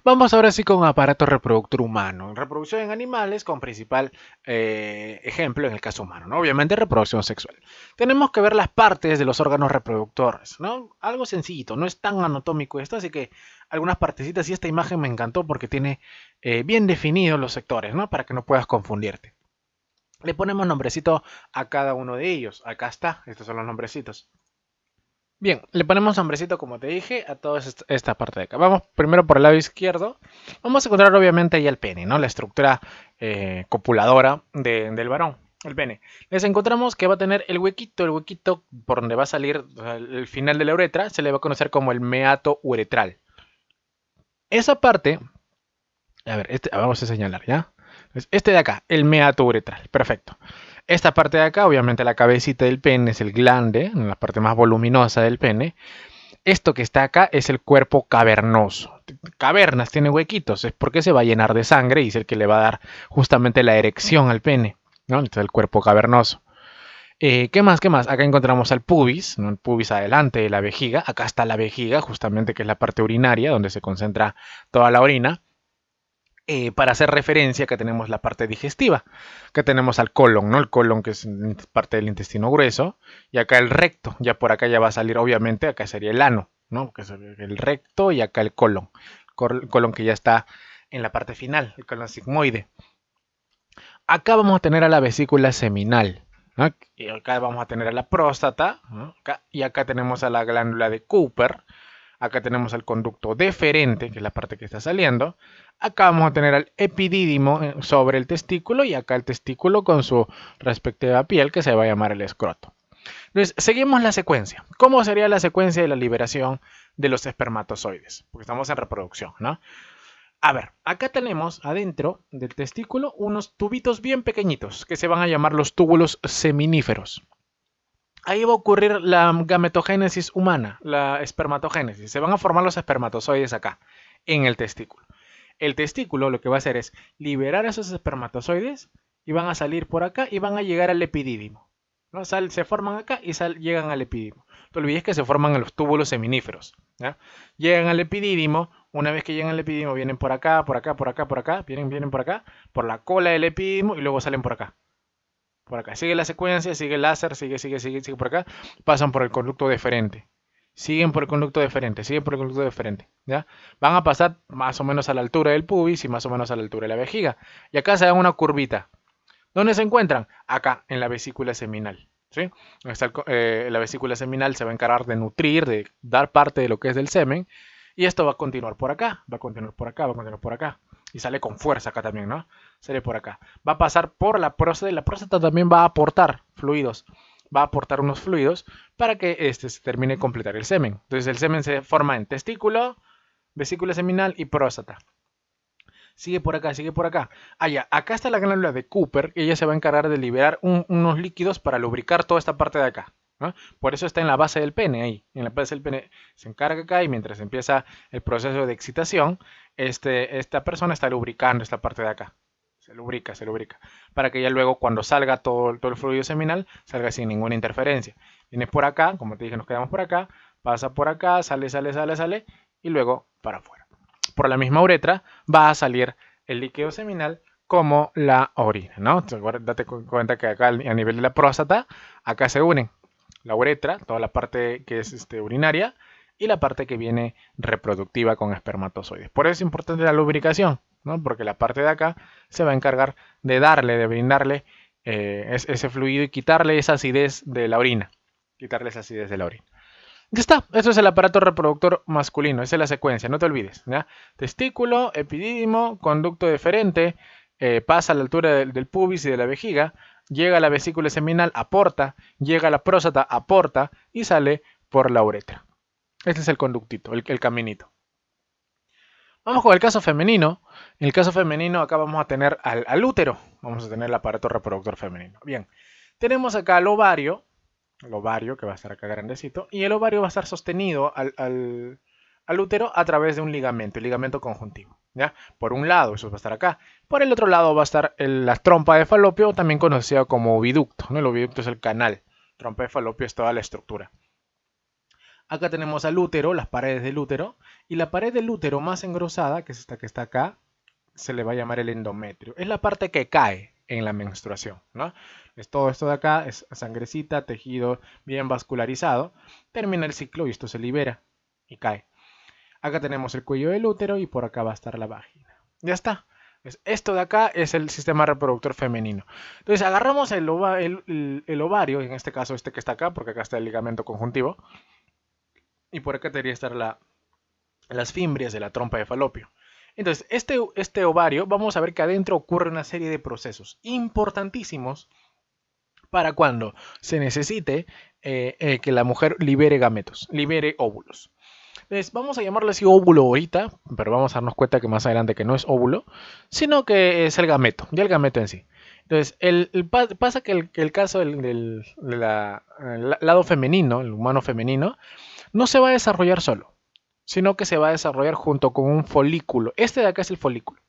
Vamos ahora sí con aparato reproductor humano. Reproducción en animales con principal ejemplo en el caso humano, ¿no? Obviamente reproducción sexual. Tenemos que ver las partes de los órganos reproductores, ¿no? Algo sencillito, no es tan anatómico esto, así que algunas partecitas y esta imagen me encantó porque tiene bien definidos los sectores, ¿no? Para que no puedas confundirte. Le ponemos nombrecito a cada uno de ellos. Acá está, estos son los nombrecitos. Bien, le ponemos nombrecito, como te dije, a toda esta parte de acá. Vamos primero por el lado izquierdo. Vamos a encontrar obviamente ahí el pene, ¿no? La estructura copuladora del varón, el pene. Les encontramos que va a tener el huequito por donde va a salir, o sea, el final de la uretra, se le va a conocer como el meato uretral. Esa parte, a ver, vamos a señalar, ¿ya? Este de acá, el meato uretral, perfecto. Esta parte de acá, obviamente la cabecita del pene es el glande, la parte más voluminosa del pene. Esto que está acá es el cuerpo cavernoso. Cavernas, tiene huequitos, es porque se va a llenar de sangre y es el que le va a dar justamente la erección al pene, ¿no? Entonces el cuerpo cavernoso. ¿Qué más? Acá encontramos al pubis, ¿no? El pubis adelante de la vejiga. Acá está la vejiga, justamente que es la parte urinaria, donde se concentra toda la orina. Para hacer referencia, que tenemos la parte digestiva, que tenemos al colon, ¿no? El colon que es parte del intestino grueso, y acá el recto, ya por acá ya va a salir, obviamente, acá sería el ano, ¿no? Que es el recto y acá el colon que ya está en la parte final, el colon sigmoide. Acá vamos a tener a la vesícula seminal, ¿no? Y acá vamos a tener a la próstata, ¿no? Y acá tenemos a la glándula de Cooper. Acá tenemos el conducto deferente, que es la parte que está saliendo. Acá vamos a tener al epidídimo sobre el testículo y acá el testículo con su respectiva piel que se va a llamar el escroto. Entonces, seguimos la secuencia. ¿Cómo sería la secuencia de la liberación de los espermatozoides? Porque estamos en reproducción, ¿no? A ver, acá tenemos adentro del testículo unos tubitos bien pequeñitos que se van a llamar los túbulos seminíferos. Ahí va a ocurrir la gametogénesis humana, la espermatogénesis. Se van a formar los espermatozoides acá, en el testículo. El testículo lo que va a hacer es liberar esos espermatozoides y van a salir por acá y van a llegar al epidídimo, ¿no? Se forman acá y llegan al epidídimo. No te olvides que se forman en los túbulos seminíferos, ¿ya? Llegan al epidídimo, una vez que llegan al epidídimo vienen por acá, por acá, por acá, por acá, vienen por acá, por la cola del epidídimo y luego salen por acá. Por acá. Sigue la secuencia, sigue el láser, sigue por acá, pasan por el conducto deferente. Siguen por el conducto deferente, siguen por el conducto deferente, ¿ya? Van a pasar más o menos a la altura del pubis y más o menos a la altura de la vejiga. Y acá se da una curvita. ¿Dónde se encuentran? Acá, en la vesícula seminal, ¿sí? La vesícula seminal se va a encargar de nutrir, de dar parte de lo que es del semen. Y esto va a continuar por acá, va a continuar por acá, va a continuar por acá. Y sale con fuerza acá también, ¿no? Sale por acá. Va a pasar por la próstata y la próstata también va a aportar fluidos. Va a aportar unos fluidos para que este se termine de completar el semen. Entonces el semen se forma en testículo, vesícula seminal y próstata. Sigue por acá, sigue por acá. Ya, acá está la glándula de Cooper, que ella se va a encargar de liberar unos líquidos para lubricar toda esta parte de acá, ¿no? Por eso está en la base del pene, ahí. En la base del pene se encarga acá y mientras empieza el proceso de excitación, esta persona está lubricando esta parte de acá. Se lubrica, para que ya luego cuando salga todo el fluido seminal, salga sin ninguna interferencia. Viene por acá, como te dije, nos quedamos por acá, pasa por acá, sale, y luego para afuera. Por la misma uretra va a salir el líquido seminal como la orina, ¿no? Date cuenta que acá a nivel de la próstata, acá se unen la uretra, toda la parte que es urinaria, y la parte que viene reproductiva con espermatozoides. Por eso es importante la lubricación, ¿no? Porque la parte de acá se va a encargar de brindarle ese fluido y quitarle esa acidez de la orina. Ya está, eso es el aparato reproductor masculino, esa es la secuencia, no te olvides, ¿ya? Testículo, epidídimo, conducto deferente, pasa a la altura del pubis y de la vejiga, llega a la vesícula seminal, aporta, llega a la próstata, aporta y sale por la uretra. Este es el conductito, el caminito. Vamos con el caso femenino. En el caso femenino acá vamos a tener al útero, vamos a tener el aparato reproductor femenino. Bien, tenemos acá el ovario que va a estar acá grandecito, y el ovario va a estar sostenido al útero a través de un ligamento, el ligamento conjuntivo, ¿ya? Por un lado, eso va a estar acá. Por el otro lado va a estar la trompa de falopio, también conocida como oviducto, ¿no? El oviducto es el canal, trompa de falopio es toda la estructura. Acá tenemos al útero, las paredes del útero, y la pared del útero más engrosada, que es esta que está acá, se le va a llamar el endometrio. Es la parte que cae en la menstruación, ¿no? Es todo esto de acá, es sangrecita, tejido bien vascularizado. Termina el ciclo y esto se libera y cae. Acá tenemos el cuello del útero y por acá va a estar la vagina. Ya está. Esto de acá es el sistema reproductor femenino. Entonces agarramos el ovario, en este caso este que está acá, porque acá está el ligamento conjuntivo. Y por acá debería estar las fimbrias de la trompa de falopio. Entonces, este ovario, vamos a ver que adentro ocurre una serie de procesos importantísimos para cuando se necesite que la mujer libere gametos, libere óvulos. Entonces, vamos a llamarlo así óvulo ahorita, pero vamos a darnos cuenta que más adelante que no es óvulo, sino que es el gameto, ya el gameto en sí. Entonces, pasa que el caso del lado femenino, el humano femenino, no se va a desarrollar solo, sino que se va a desarrollar junto con un folículo. Este de acá es el folículo.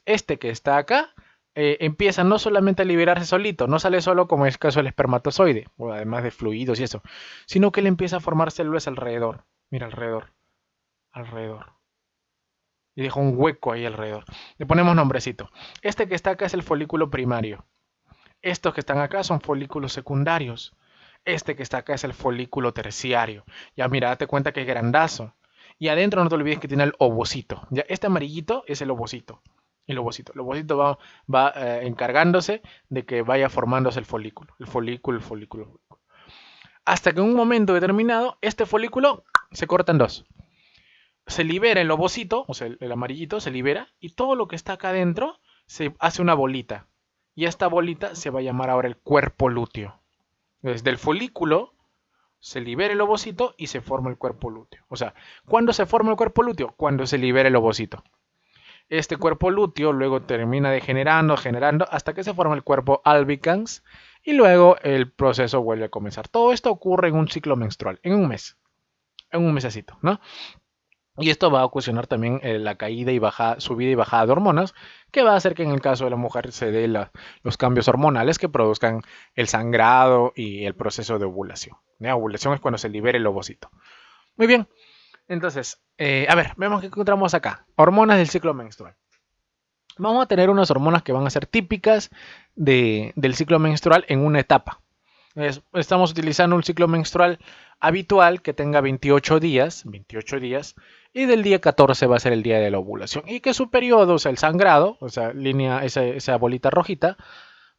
Este que está acá empieza no solamente a liberarse solito, no sale solo como es el caso del espermatozoide, o además de fluidos y eso, sino que le empieza a formar células alrededor. Mira, alrededor. Y deja un hueco ahí alrededor. Le ponemos nombrecito. Este que está acá es el folículo primario. Estos que están acá son folículos secundarios. Este que está acá es el folículo terciario. Ya mira, date cuenta que es grandazo. Y adentro no te olvides que tiene el ovocito. Ya, este amarillito es el ovocito. El ovocito va encargándose de que vaya formándose el folículo. El folículo. Hasta que en un momento determinado, este folículo se corta en dos. Se libera el ovocito, o sea, el amarillito se libera, y todo lo que está acá adentro se hace una bolita. Y esta bolita se va a llamar ahora el cuerpo lúteo. Desde el folículo se libera el ovocito y se forma el cuerpo lúteo. O sea, ¿cuándo se forma el cuerpo lúteo? Cuando se libera el ovocito. Este cuerpo lúteo luego termina degenerando, generando, hasta que se forma el cuerpo albicans y luego el proceso vuelve a comenzar. Todo esto ocurre en un ciclo menstrual, en un mes. En un mesecito, ¿no? Y esto va a ocasionar también la caída y subida y bajada de hormonas, que va a hacer que en el caso de la mujer se dé los cambios hormonales que produzcan el sangrado y el proceso de ovulación. ¿Ya? Ovulación es cuando se libera el ovocito. Muy bien, entonces, a ver, vemos qué encontramos acá. Hormonas del ciclo menstrual. Vamos a tener unas hormonas que van a ser típicas del ciclo menstrual en una etapa. Estamos utilizando un ciclo menstrual habitual que tenga 28 días, y del día 14 va a ser el día de la ovulación. Y que su periodo, o sea, el sangrado, o sea, esa bolita rojita,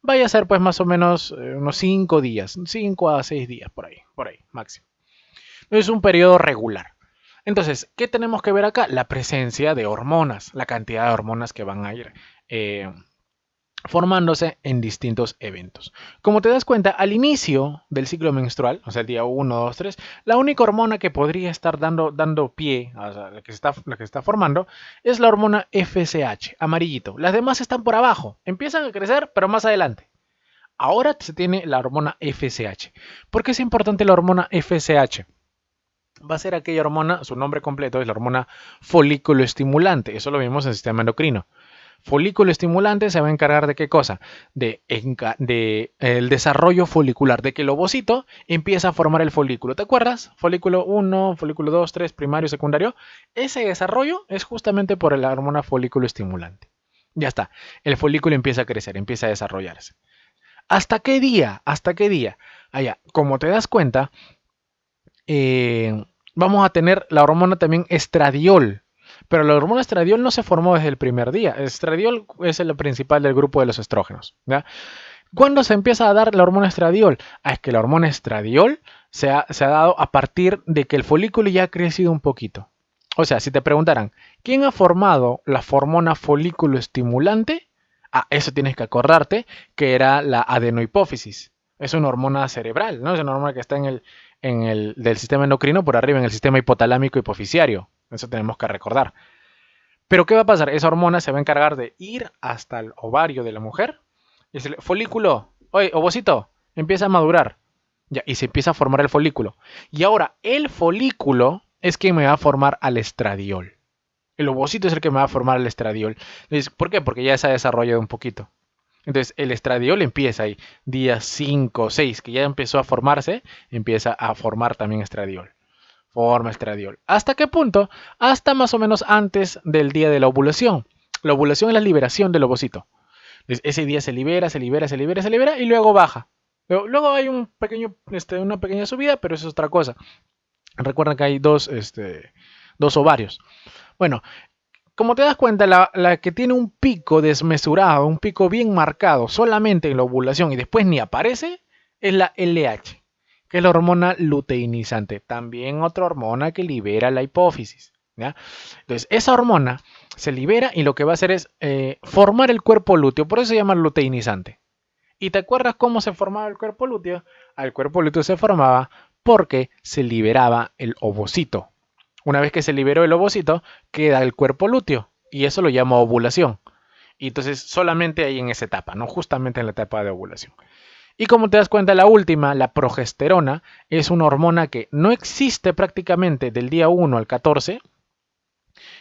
vaya a ser pues más o menos unos 5 días, 5 a 6 días por ahí, máximo. Es un periodo regular. Entonces, ¿qué tenemos que ver acá? La presencia de hormonas, la cantidad de hormonas que van a ir eh, formándose en distintos eventos. Como te das cuenta, al inicio del ciclo menstrual, o sea, el día 1, 2, 3, la única hormona que podría estar dando pie, o sea, la que se está formando, es la hormona FSH, amarillito. Las demás están por abajo, empiezan a crecer, pero más adelante. Ahora se tiene la hormona FSH. ¿Por qué es importante la hormona FSH? Va a ser aquella hormona, su nombre completo es la hormona folículo estimulante. Eso lo vimos en el sistema endocrino. Folículo estimulante se va a encargar de qué cosa? De el desarrollo folicular, de que el ovocito empieza a formar el folículo. ¿Te acuerdas? Folículo 1, folículo 2, 3, primario, secundario. Ese desarrollo es justamente por la hormona folículo estimulante. Ya está. El folículo empieza a crecer, empieza a desarrollarse. ¿Hasta qué día? ¿Hasta qué día? Allá, como te das cuenta, vamos a tener la hormona también estradiol. Pero la hormona estradiol no se formó desde el primer día. El estradiol es el principal del grupo de los estrógenos. ¿Ya? ¿Cuándo se empieza a dar la hormona estradiol? Es que la hormona estradiol se ha dado a partir de que el folículo ya ha crecido un poquito. O sea, si te preguntaran, ¿quién ha formado la hormona folículo estimulante? Eso tienes que acordarte que era la adenohipófisis. Es una hormona cerebral, ¿no? Es una hormona que está del sistema endocrino por arriba, en el sistema hipotalámico hipoficiario. Eso tenemos que recordar. Pero ¿qué va a pasar? Esa hormona se va a encargar de ir hasta el ovario de la mujer y decirle, folículo, oye, ovocito, empieza a madurar. Ya, y se empieza a formar el folículo. Y ahora el folículo es quien me va a formar al estradiol. El ovocito es el que me va a formar al estradiol. Entonces, ¿por qué? Porque ya se ha desarrollado un poquito. Entonces, el estradiol empieza ahí, día 5 o 6, que ya empezó a formarse, empieza a formar también estradiol. Forma estradiol. ¿Hasta qué punto? Hasta más o menos antes del día de la ovulación. La ovulación es la liberación del ovocito. Entonces, ese día se libera, se libera, se libera, se libera y luego baja. Luego hay una pequeña subida, pero eso es otra cosa. Recuerda que hay dos ovarios. Bueno, como te das cuenta, la que tiene un pico desmesurado, un pico bien marcado solamente en la ovulación y después ni aparece, es la LH, que es la hormona luteinizante. También otra hormona que libera la hipófisis. ¿Ya? Entonces, esa hormona se libera y lo que va a hacer es formar el cuerpo lúteo. Por eso se llama luteinizante. ¿Y te acuerdas cómo se formaba el cuerpo lúteo? El cuerpo lúteo se formaba porque se liberaba el ovocito. Una vez que se liberó el ovocito, queda el cuerpo lúteo. Y eso lo llamo ovulación. Y entonces solamente hay en esa etapa, ¿no? Justamente en la etapa de ovulación. Y como te das cuenta, la última, la progesterona, es una hormona que no existe prácticamente del día 1 al 14,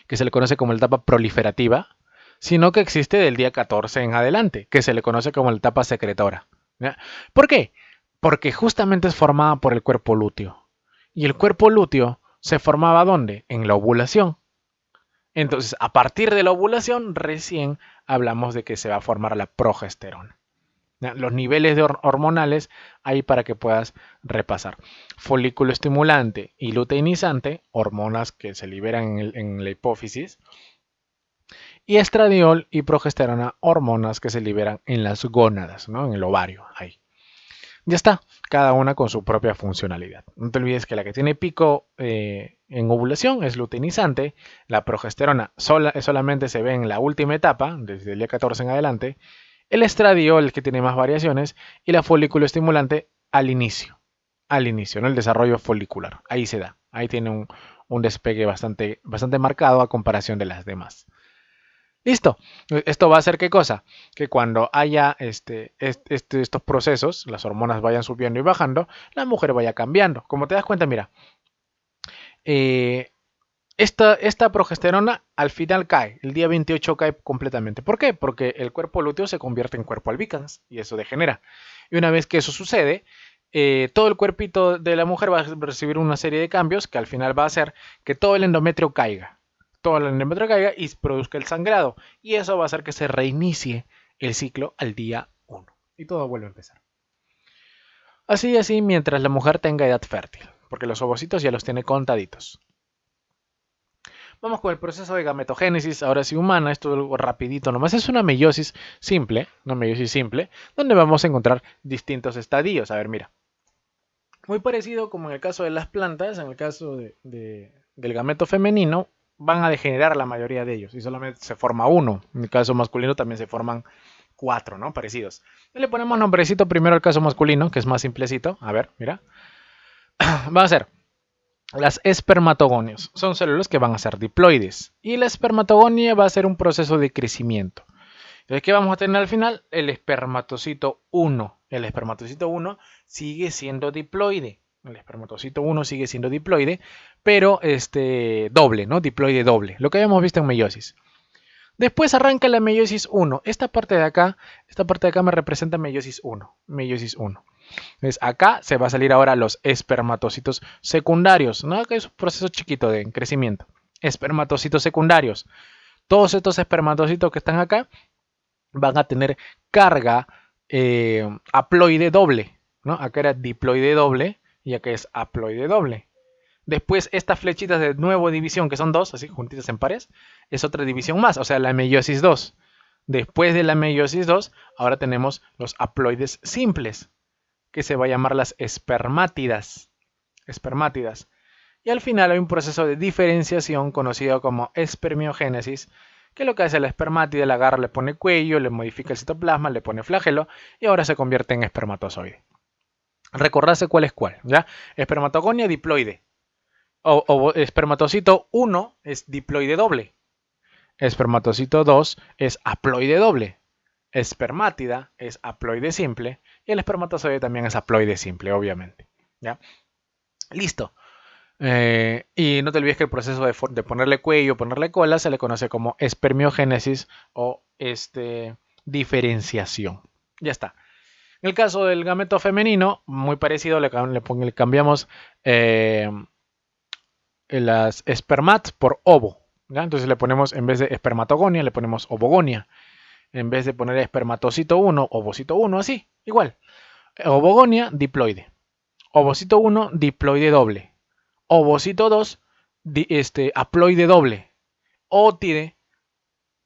que se le conoce como la etapa proliferativa, sino que existe del día 14 en adelante, que se le conoce como la etapa secretora. ¿Ya? ¿Por qué? Porque justamente es formada por el cuerpo lúteo. Y el cuerpo lúteo se formaba ¿dónde? En la ovulación. Entonces, a partir de la ovulación, recién hablamos de que se va a formar la progesterona. ¿Ya? Los niveles hormonales ahí para que puedas repasar. Folículo estimulante y luteinizante, hormonas que se liberan en la hipófisis. Y estradiol y progesterona, hormonas que se liberan en las gónadas, ¿no? En el ovario, ahí. Ya está, cada una con su propia funcionalidad. No te olvides que la que tiene pico en ovulación es luteinizante, la progesterona solamente se ve en la última etapa, desde el día 14 en adelante, el estradiol que tiene más variaciones y la folículo estimulante al inicio, ¿no? El desarrollo folicular, ahí se da, ahí tiene un despegue bastante marcado a comparación de las demás. Listo. Esto va a hacer qué cosa? Que cuando haya estos procesos, las hormonas vayan subiendo y bajando, la mujer vaya cambiando. Como te das cuenta, mira, eh, esta progesterona al final cae, el día 28 cae completamente. ¿Por qué? Porque el cuerpo lúteo se convierte en cuerpo albicans y eso degenera. Y una vez que eso sucede, todo el cuerpito de la mujer va a recibir una serie de cambios que al final va a hacer que todo el endometrio caiga. Todo el endometrio caiga y produzca el sangrado. Y eso va a hacer que se reinicie el ciclo al día 1. Y todo vuelve a empezar. Así, mientras la mujer tenga edad fértil. Porque los ovocitos ya los tiene contaditos. Vamos con el proceso de gametogénesis, ahora sí humana, esto es algo rapidito nomás, es una meiosis simple, una meiosis simple, donde vamos a encontrar distintos estadios. A ver, mira, muy parecido como en el caso de las plantas, en el caso del gameto femenino, van a degenerar la mayoría de ellos y solamente se forma uno. En el caso masculino también se forman cuatro, ¿no? Parecidos. Y le ponemos nombrecito primero al caso masculino, que es más simplecito. A ver, mira. Va a ser las espermatogonias. Son células que van a ser diploides. Y la espermatogonia va a ser un proceso de crecimiento. Entonces, ¿qué vamos a tener al final? El espermatocito 1. El espermatocito 1 sigue siendo diploide. El espermatocito 1 sigue siendo diploide, pero doble, ¿no? Diploide doble. Lo que habíamos visto en meiosis. Después arranca la meiosis 1. Esta parte de acá me representa meiosis 1. Meiosis 1. Entonces acá se va a salir ahora los espermatocitos secundarios, ¿no? Que es un proceso chiquito de crecimiento. Espermatocitos secundarios. Todos estos espermatocitos que están acá van a tener carga haploide doble, ¿no? Acá era diploide doble y acá es haploide doble. Después estas flechitas de nuevo división, que son dos, así juntitas en pares, es otra división más, o sea, la meiosis 2. Después de la meiosis 2, ahora tenemos los haploides simples, que se va a llamar las espermátidas. Espermátidas. Y al final hay un proceso de diferenciación conocido como espermiogénesis, que lo que hace la espermátide, la agarra, le pone cuello, le modifica el citoplasma, le pone flagelo y ahora se convierte en espermatozoide. Recordarse cuál es cuál, ¿ya? Espermatogonia diploide. O espermatocito 1 es diploide doble. Espermatocito 2 es haploide doble. Espermátida es haploide simple y el espermatozoide también es haploide simple, obviamente. ¿Ya? Listo. Y no te olvides que el proceso de ponerle cuello, ponerle cola, se le conoce como espermiogénesis o diferenciación. Ya está. En el caso del gameto femenino, muy parecido, le cambiamos las espermat por ovo. ¿Ya? Entonces le ponemos, en vez de espermatogonia, le ponemos ovogonia. En vez de poner espermatocito 1, ovocito 1, así, igual. Ovogonia, diploide. Ovocito 1, diploide doble. Ovocito 2, haploide doble. Ótide,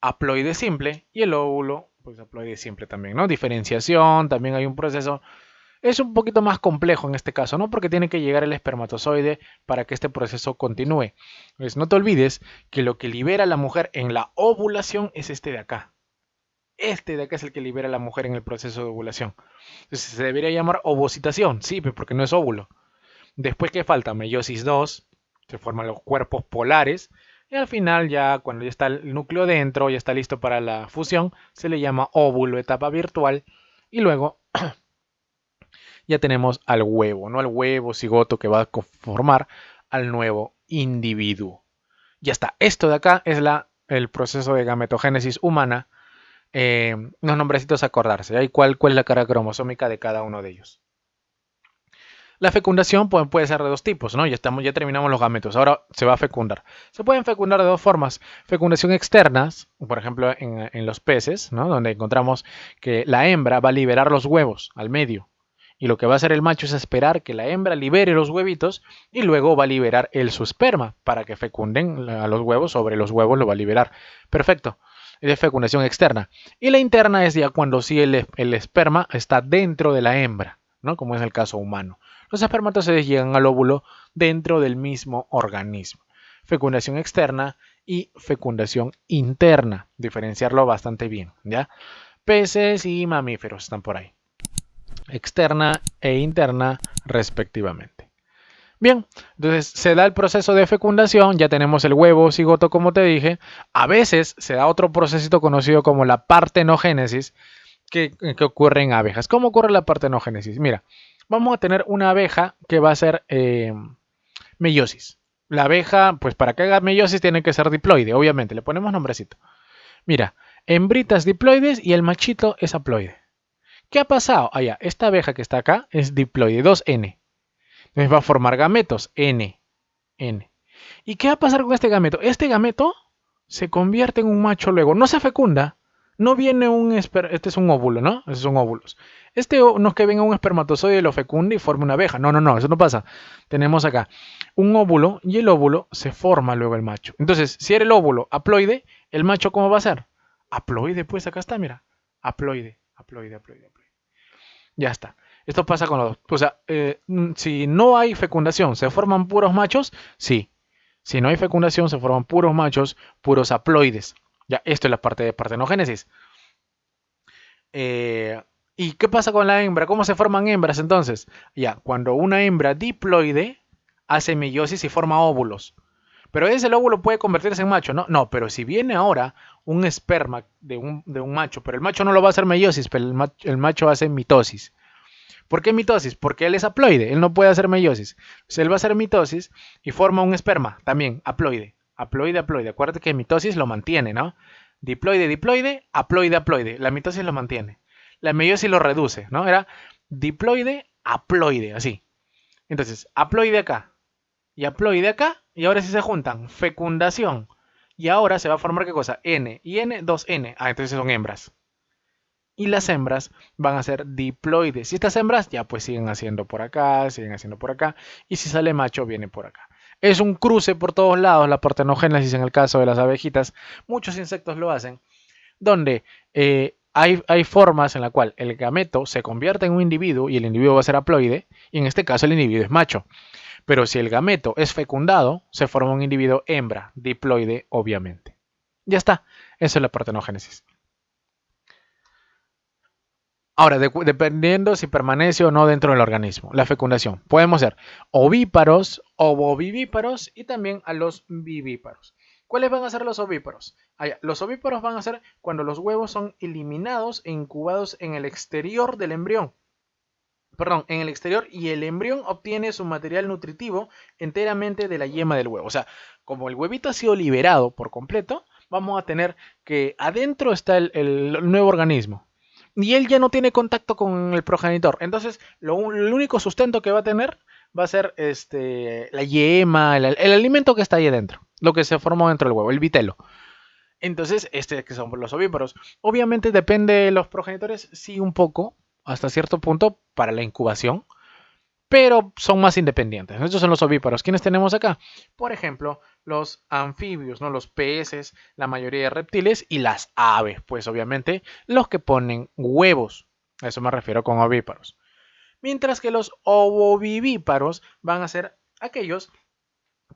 haploide simple. Y el óvulo, pues haploide simple también, ¿no? Diferenciación, también hay un proceso. Es un poquito más complejo en este caso, ¿no? Porque tiene que llegar el espermatozoide para que este proceso continúe. Pues no te olvides que lo que libera a la mujer en la ovulación es este de acá. Este de acá es el que libera a la mujer en el proceso de ovulación. Entonces se debería llamar ovocitación, sí, porque no es óvulo. Después, ¿qué falta? Meiosis 2, se forman los cuerpos polares. Y al final, ya cuando ya está el núcleo dentro, ya está listo para la fusión, se le llama óvulo, etapa virtual. Y luego ya tenemos al huevo, ¿no? Al huevo cigoto que va a formar al nuevo individuo. Ya está. Esto de acá es el proceso de gametogénesis humana. Unos nombrecitos a acordarse. ¿Ya? ¿Y cuál es la carga cromosómica de cada uno de ellos? La fecundación puede ser de dos tipos, ¿no? Ya terminamos los gametos. Ahora se va a fecundar. Se pueden fecundar de dos formas. Fecundación externas, por ejemplo, en los peces, ¿no? Donde encontramos que la hembra va a liberar los huevos al medio. Y lo que va a hacer el macho es esperar que la hembra libere los huevitos y luego va a liberar su esperma para que fecunden a los huevos. Sobre los huevos lo va a liberar. Perfecto. Es de fecundación externa. Y la interna es ya cuando sí el esperma está dentro de la hembra, ¿no? Como es el caso humano. Los espermatozoides llegan al óvulo dentro del mismo organismo. Fecundación externa y fecundación interna. Diferenciarlo bastante bien, ¿ya? Peces y mamíferos están por ahí. Externa e interna respectivamente. Bien, entonces se da el proceso de fecundación, ya tenemos el huevo cigoto como te dije. A veces se da otro proceso conocido como la partenogénesis que ocurre en abejas. ¿Cómo ocurre la partenogénesis? Mira, vamos a tener una abeja que va a ser meiosis. La abeja, pues para que haga meiosis tiene que ser diploide, obviamente. Le ponemos nombrecito. Mira, hembritas diploides y el machito es haploide. ¿Qué ha pasado? Allá, esta abeja que está acá es diploide, 2N. Entonces va a formar gametos, N, N. ¿Y qué va a pasar con este gameto? Este gameto se convierte en un macho luego, no se fecunda, no viene este es un óvulo, ¿no? Esos son óvulos. No es que venga un espermatozoide, lo fecunde y forme una abeja. No, no, no, eso no pasa. Tenemos acá un óvulo y el óvulo se forma luego el macho. Entonces, si era el óvulo haploide, ¿el macho cómo va a ser? Haploide, pues acá está, mira. Haploide, haploide, haploide, haploide. Ya está. Esto pasa con los dos. O sea, si no hay fecundación, ¿se forman puros machos? Sí. Si no hay fecundación, se forman puros machos, puros haploides. Ya, esto es la parte de partenogénesis. ¿Y qué pasa con la hembra? ¿Cómo se forman hembras entonces? Ya, cuando una hembra diploide hace meiosis y forma óvulos. Pero ese óvulo puede convertirse en macho, ¿no? No, pero si viene ahora un esperma de un macho, pero el macho no lo va a hacer meiosis, pero el macho hace mitosis. ¿Por qué mitosis? Porque él es haploide, él no puede hacer meiosis. Entonces él va a hacer mitosis y forma un esperma, también haploide. Haploide, haploide. Acuérdate que mitosis lo mantiene, ¿no? Diploide, diploide, haploide, haploide. La mitosis lo mantiene. La meiosis lo reduce, ¿no? Era diploide, haploide, así. Entonces, haploide acá y haploide acá, y ahora sí se juntan. Fecundación. Y ahora se va a formar ¿qué cosa? N y N, 2N. Ah, entonces son hembras. Y las hembras van a ser diploides. Y estas hembras ya pues siguen haciendo por acá, siguen haciendo por acá. Y si sale macho, viene por acá. Es un cruce por todos lados, la partenogénesis en el caso de las abejitas. Muchos insectos lo hacen, donde hay formas en la cual el gameto se convierte en un individuo y el individuo va a ser haploide. Y en este caso el individuo es macho. Pero si el gameto es fecundado, se forma un individuo hembra, diploide, obviamente. Ya está. Eso es la partenogénesis. Ahora, dependiendo si permanece o no dentro del organismo, la fecundación. Podemos ser ovíparos, ovovivíparos y también a los vivíparos. ¿Cuáles van a ser los ovíparos? Los ovíparos van a ser cuando los huevos son eliminados e incubados en el exterior del embrión. Perdón, en el exterior y el embrión obtiene su material nutritivo enteramente de la yema del huevo. O sea, como el huevito ha sido liberado por completo, vamos a tener que adentro está el nuevo organismo y él ya no tiene contacto con el progenitor. Entonces, el único sustento que va a tener va a ser la yema, el alimento que está ahí adentro, lo que se formó dentro del huevo, el vitelo. Entonces, que son los ovíparos. Obviamente depende de los progenitores, sí un poco, hasta cierto punto, para la incubación, pero son más independientes. Estos son los ovíparos. ¿Quiénes tenemos acá? Por ejemplo, los anfibios, ¿no? Los peces, la mayoría de reptiles y las aves, pues obviamente los que ponen huevos. A eso me refiero con ovíparos. Mientras que los ovovivíparos van a ser aquellos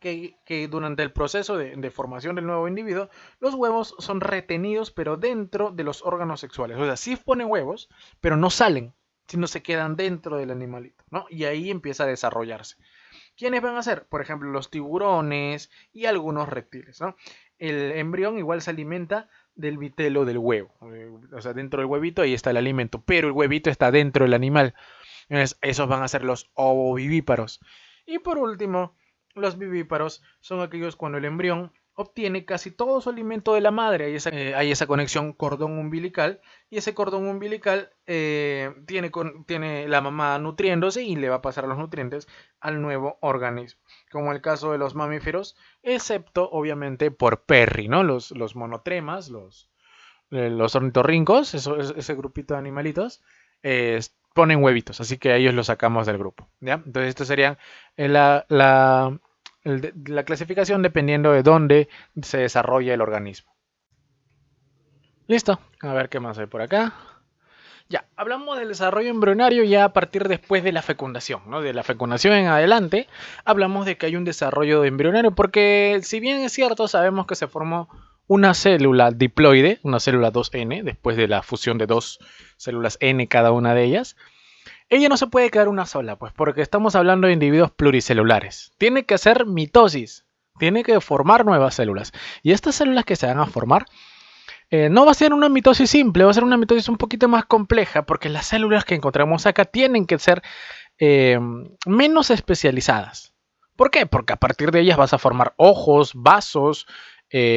que durante el proceso de formación del nuevo individuo, los huevos son retenidos pero dentro de los órganos sexuales. O sea, sí ponen huevos, pero no salen, sino se quedan dentro del animalito, ¿no? Y ahí empieza a desarrollarse. ¿Quiénes van a ser? Por ejemplo, los tiburones y algunos reptiles, ¿no? El embrión igual se alimenta del vitelo del huevo. O sea, dentro del huevito ahí está el alimento, pero el huevito está dentro del animal. Entonces, esos van a ser los ovovivíparos. Y por último, los vivíparos son aquellos cuando el embrión obtiene casi todo su alimento de la madre. Hay esa conexión cordón umbilical y ese cordón umbilical tiene la mamá nutriéndose y le va a pasar los nutrientes al nuevo organismo. Como el caso de los mamíferos, excepto obviamente por Perry, ¿no? Los monotremas, los ornitorrincos, ese grupito de animalitos, ponen huevitos, así que a ellos los sacamos del grupo, ¿ya? Entonces, esto serían la clasificación dependiendo de dónde se desarrolla el organismo. Listo, a ver qué más hay por acá. Ya, hablamos del desarrollo embrionario ya a partir después de la fecundación, ¿no? De la fecundación en adelante, hablamos de que hay un desarrollo embrionario, porque si bien es cierto, sabemos que se formó una célula diploide, una célula 2N, después de la fusión de dos células N cada una de ellas, ella no se puede quedar una sola, pues porque estamos hablando de individuos pluricelulares. Tiene que hacer mitosis, tiene que formar nuevas células. Y estas células que se van a formar no va a ser una mitosis simple, va a ser una mitosis un poquito más compleja, porque las células que encontramos acá tienen que ser menos especializadas. ¿Por qué? Porque a partir de ellas vas a formar ojos, vasos,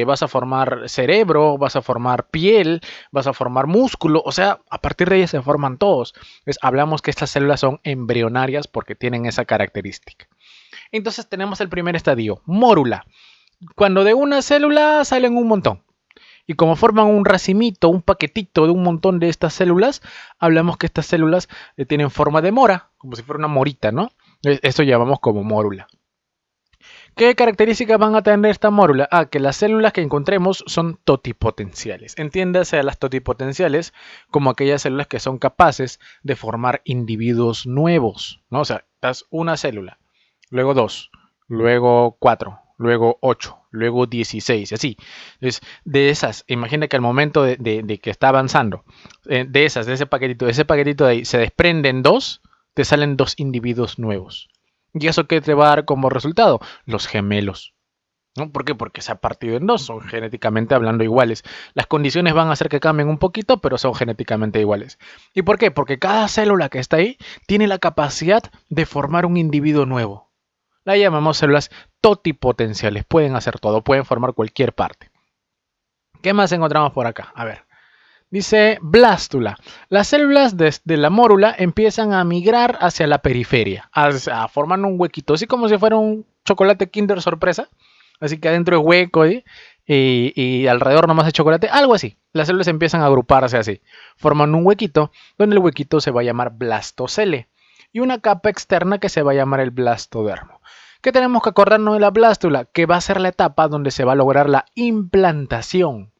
vas a formar cerebro, vas a formar piel, vas a formar músculo, o sea, a partir de ellas se forman todos. Entonces, hablamos que estas células son embrionarias porque tienen esa característica. Entonces tenemos el primer estadio, mórula. Cuando de una célula salen un montón. Y como forman un racimito, un paquetito de un montón de estas células, hablamos que estas células tienen forma de mora, como si fuera una morita, ¿no? Esto llamamos como mórula. ¿Qué características van a tener esta mórula? Que las células que encontremos son totipotenciales. Entiéndase a las totipotenciales como aquellas células que son capaces de formar individuos nuevos, ¿no? O sea, das una célula, luego dos, luego cuatro, luego 8, luego 16, y así. Entonces, de esas, imagina que al momento de que está avanzando, de ese paquetito de ahí, se desprenden dos, te salen dos individuos nuevos. ¿Y eso qué te va a dar como resultado? Los gemelos. ¿No? ¿Por qué? Porque se ha partido en dos, son genéticamente hablando iguales. Las condiciones van a hacer que cambien un poquito, pero son genéticamente iguales. ¿Y por qué? Porque cada célula que está ahí tiene la capacidad de formar un individuo nuevo. La llamamos células totipotenciales. Pueden hacer todo, pueden formar cualquier parte. ¿Qué más encontramos por acá? A ver. Dice blástula. Las células de la mórula empiezan a migrar hacia la periferia, a formar un huequito, así como si fuera un chocolate Kinder sorpresa. Así que adentro es hueco y alrededor nomás de chocolate, algo así. Las células empiezan a agruparse así. Forman un huequito, donde el huequito se va a llamar blastocele. Y una capa externa que se va a llamar el blastodermo. ¿Qué tenemos que acordarnos de la blástula? Que va a ser la etapa donde se va a lograr la implantación,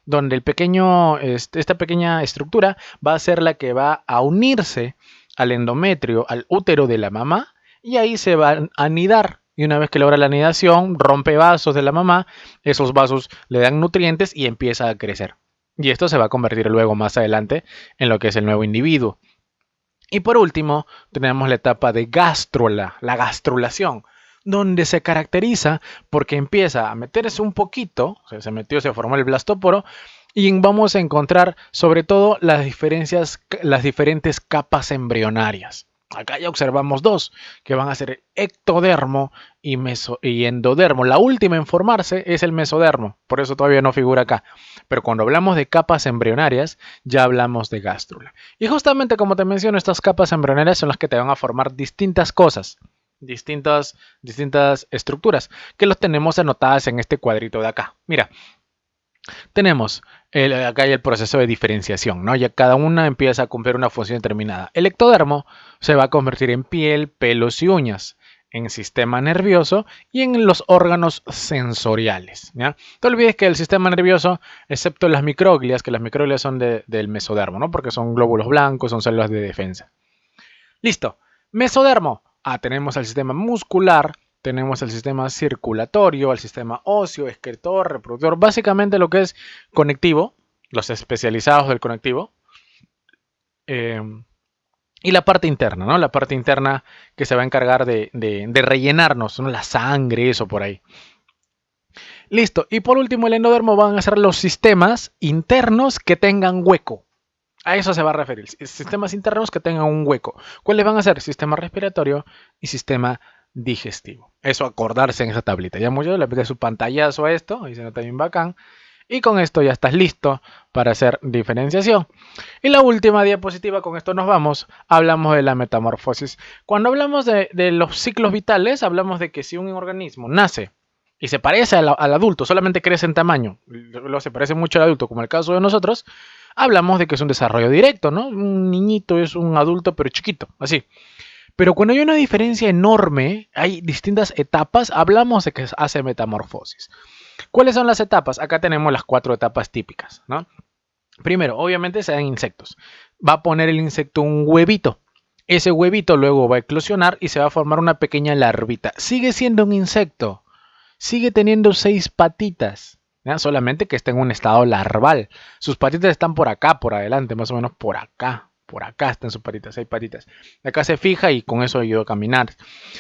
donde esta pequeña estructura va a ser la que va a unirse al endometrio, al útero de la mamá, y ahí se va a anidar. Y una vez que logra la anidación, rompe vasos de la mamá, esos vasos le dan nutrientes y empieza a crecer. Y esto se va a convertir luego más adelante en lo que es el nuevo individuo. Y por último, tenemos la etapa de gástrula, la gastrulación, donde se caracteriza porque empieza a meterse un poquito, o sea, se formó el blastóporo, y vamos a encontrar sobre todo las diferentes capas embrionarias. Acá ya observamos dos, que van a ser ectodermo y endodermo. La última en formarse es el mesodermo, por eso todavía no figura acá. Pero cuando hablamos de capas embrionarias, ya hablamos de gástrula. Y justamente como te menciono, estas capas embrionarias son las que te van a formar distintas cosas, distintas estructuras, que los tenemos anotadas en este cuadrito de acá. Mira, tenemos acá hay el proceso de diferenciación, ¿no? Ya cada una empieza a cumplir una función determinada. El ectodermo se va a convertir en piel, pelos y uñas, en sistema nervioso y en los órganos sensoriales, ¿ya? No te olvides que el sistema nervioso, excepto las microglias, que las microglias son del mesodermo, ¿no? Porque son glóbulos blancos, son células de defensa. Listo. Mesodermo. Tenemos el sistema muscular, tenemos el sistema circulatorio, el sistema óseo, excretor, reproductor, básicamente lo que es conectivo, los especializados del conectivo, y la parte interna, ¿no? La parte interna que se va a encargar de rellenarnos, ¿no? La sangre, eso por ahí. Listo. Y por último, el endodermo van a ser los sistemas internos que tengan hueco. A eso se va a referir. Sistemas internos que tengan un hueco. ¿Cuáles van a ser? Sistema respiratorio y sistema digestivo. Eso acordarse en esa tablita. Ya mucho le pide su pantallazo a esto. Ahí se nota bien bacán. Y con esto ya estás listo para hacer diferenciación. Y la última diapositiva, con esto nos vamos, hablamos de la metamorfosis. Cuando hablamos de los ciclos vitales, hablamos de que si un organismo nace y se parece al adulto, solamente crece en tamaño, luego se parece mucho al adulto, como el caso de nosotros, hablamos de que es un desarrollo directo, ¿no? Un niñito es un adulto pero chiquito, así. Pero cuando hay una diferencia enorme, hay distintas etapas, hablamos de que hace metamorfosis. ¿Cuáles son las etapas? Acá tenemos las 4 etapas típicas, ¿no? Primero, obviamente sean insectos. Va a poner el insecto un huevito. Ese huevito luego va a eclosionar y se va a formar una pequeña larvita. Sigue siendo un insecto. Sigue teniendo 6 patitas. ¿Ya? Solamente que está en un estado larval. Sus patitas están por acá, por adelante, más o menos por acá. Por acá están sus patitas, 6 patitas. Acá se fija y con eso ayuda a caminar.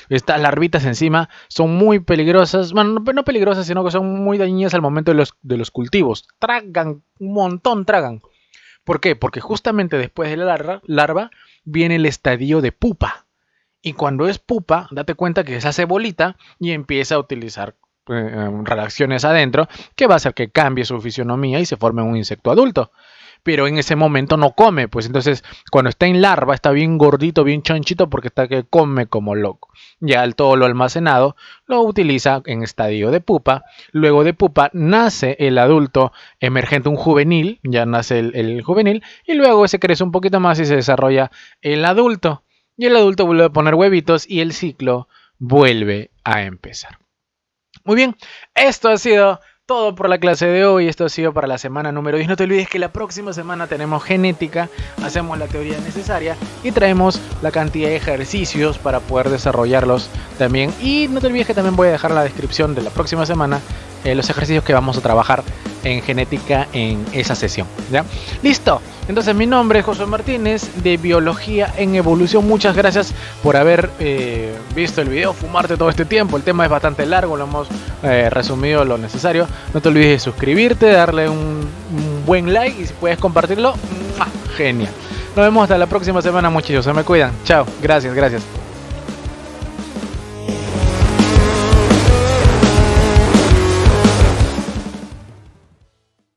Estas larvitas encima son muy peligrosas. Bueno, no peligrosas, sino que son muy dañinas al momento de los cultivos. Tragan, un montón tragan. ¿Por qué? Porque justamente después de la larva viene el estadio de pupa. Y cuando es pupa, date cuenta que se hace bolita y empieza a utilizar reacciones adentro que va a hacer que cambie su fisionomía y se forme un insecto adulto. Pero en ese momento no come, pues entonces cuando está en larva está bien gordito, bien chanchito porque está que come como loco. Ya el todo lo almacenado lo utiliza en estadio de pupa. Luego de pupa nace el adulto emergente, un juvenil, ya nace el juvenil y luego se crece un poquito más y se desarrolla el adulto. Y el adulto vuelve a poner huevitos y el ciclo vuelve a empezar. Muy bien, esto ha sido todo por la clase de hoy. Esto ha sido para la semana número 10. No te olvides que la próxima semana tenemos genética, hacemos la teoría necesaria y traemos la cantidad de ejercicios para poder desarrollarlos también. Y no te olvides que también voy a dejar en la descripción de la próxima semana los ejercicios que vamos a trabajar en genética en esa sesión. ¿Ya? Listo. Entonces mi nombre es José Martínez de Biología en Evolución. Muchas gracias por haber visto el video, fumarte todo este tiempo. El tema es bastante largo, lo hemos resumido lo necesario. No te olvides de suscribirte, darle un buen like y si puedes compartirlo, ¡mua! Genial. Nos vemos hasta la próxima semana, muchachos. Se me cuidan. Chao. Gracias, gracias.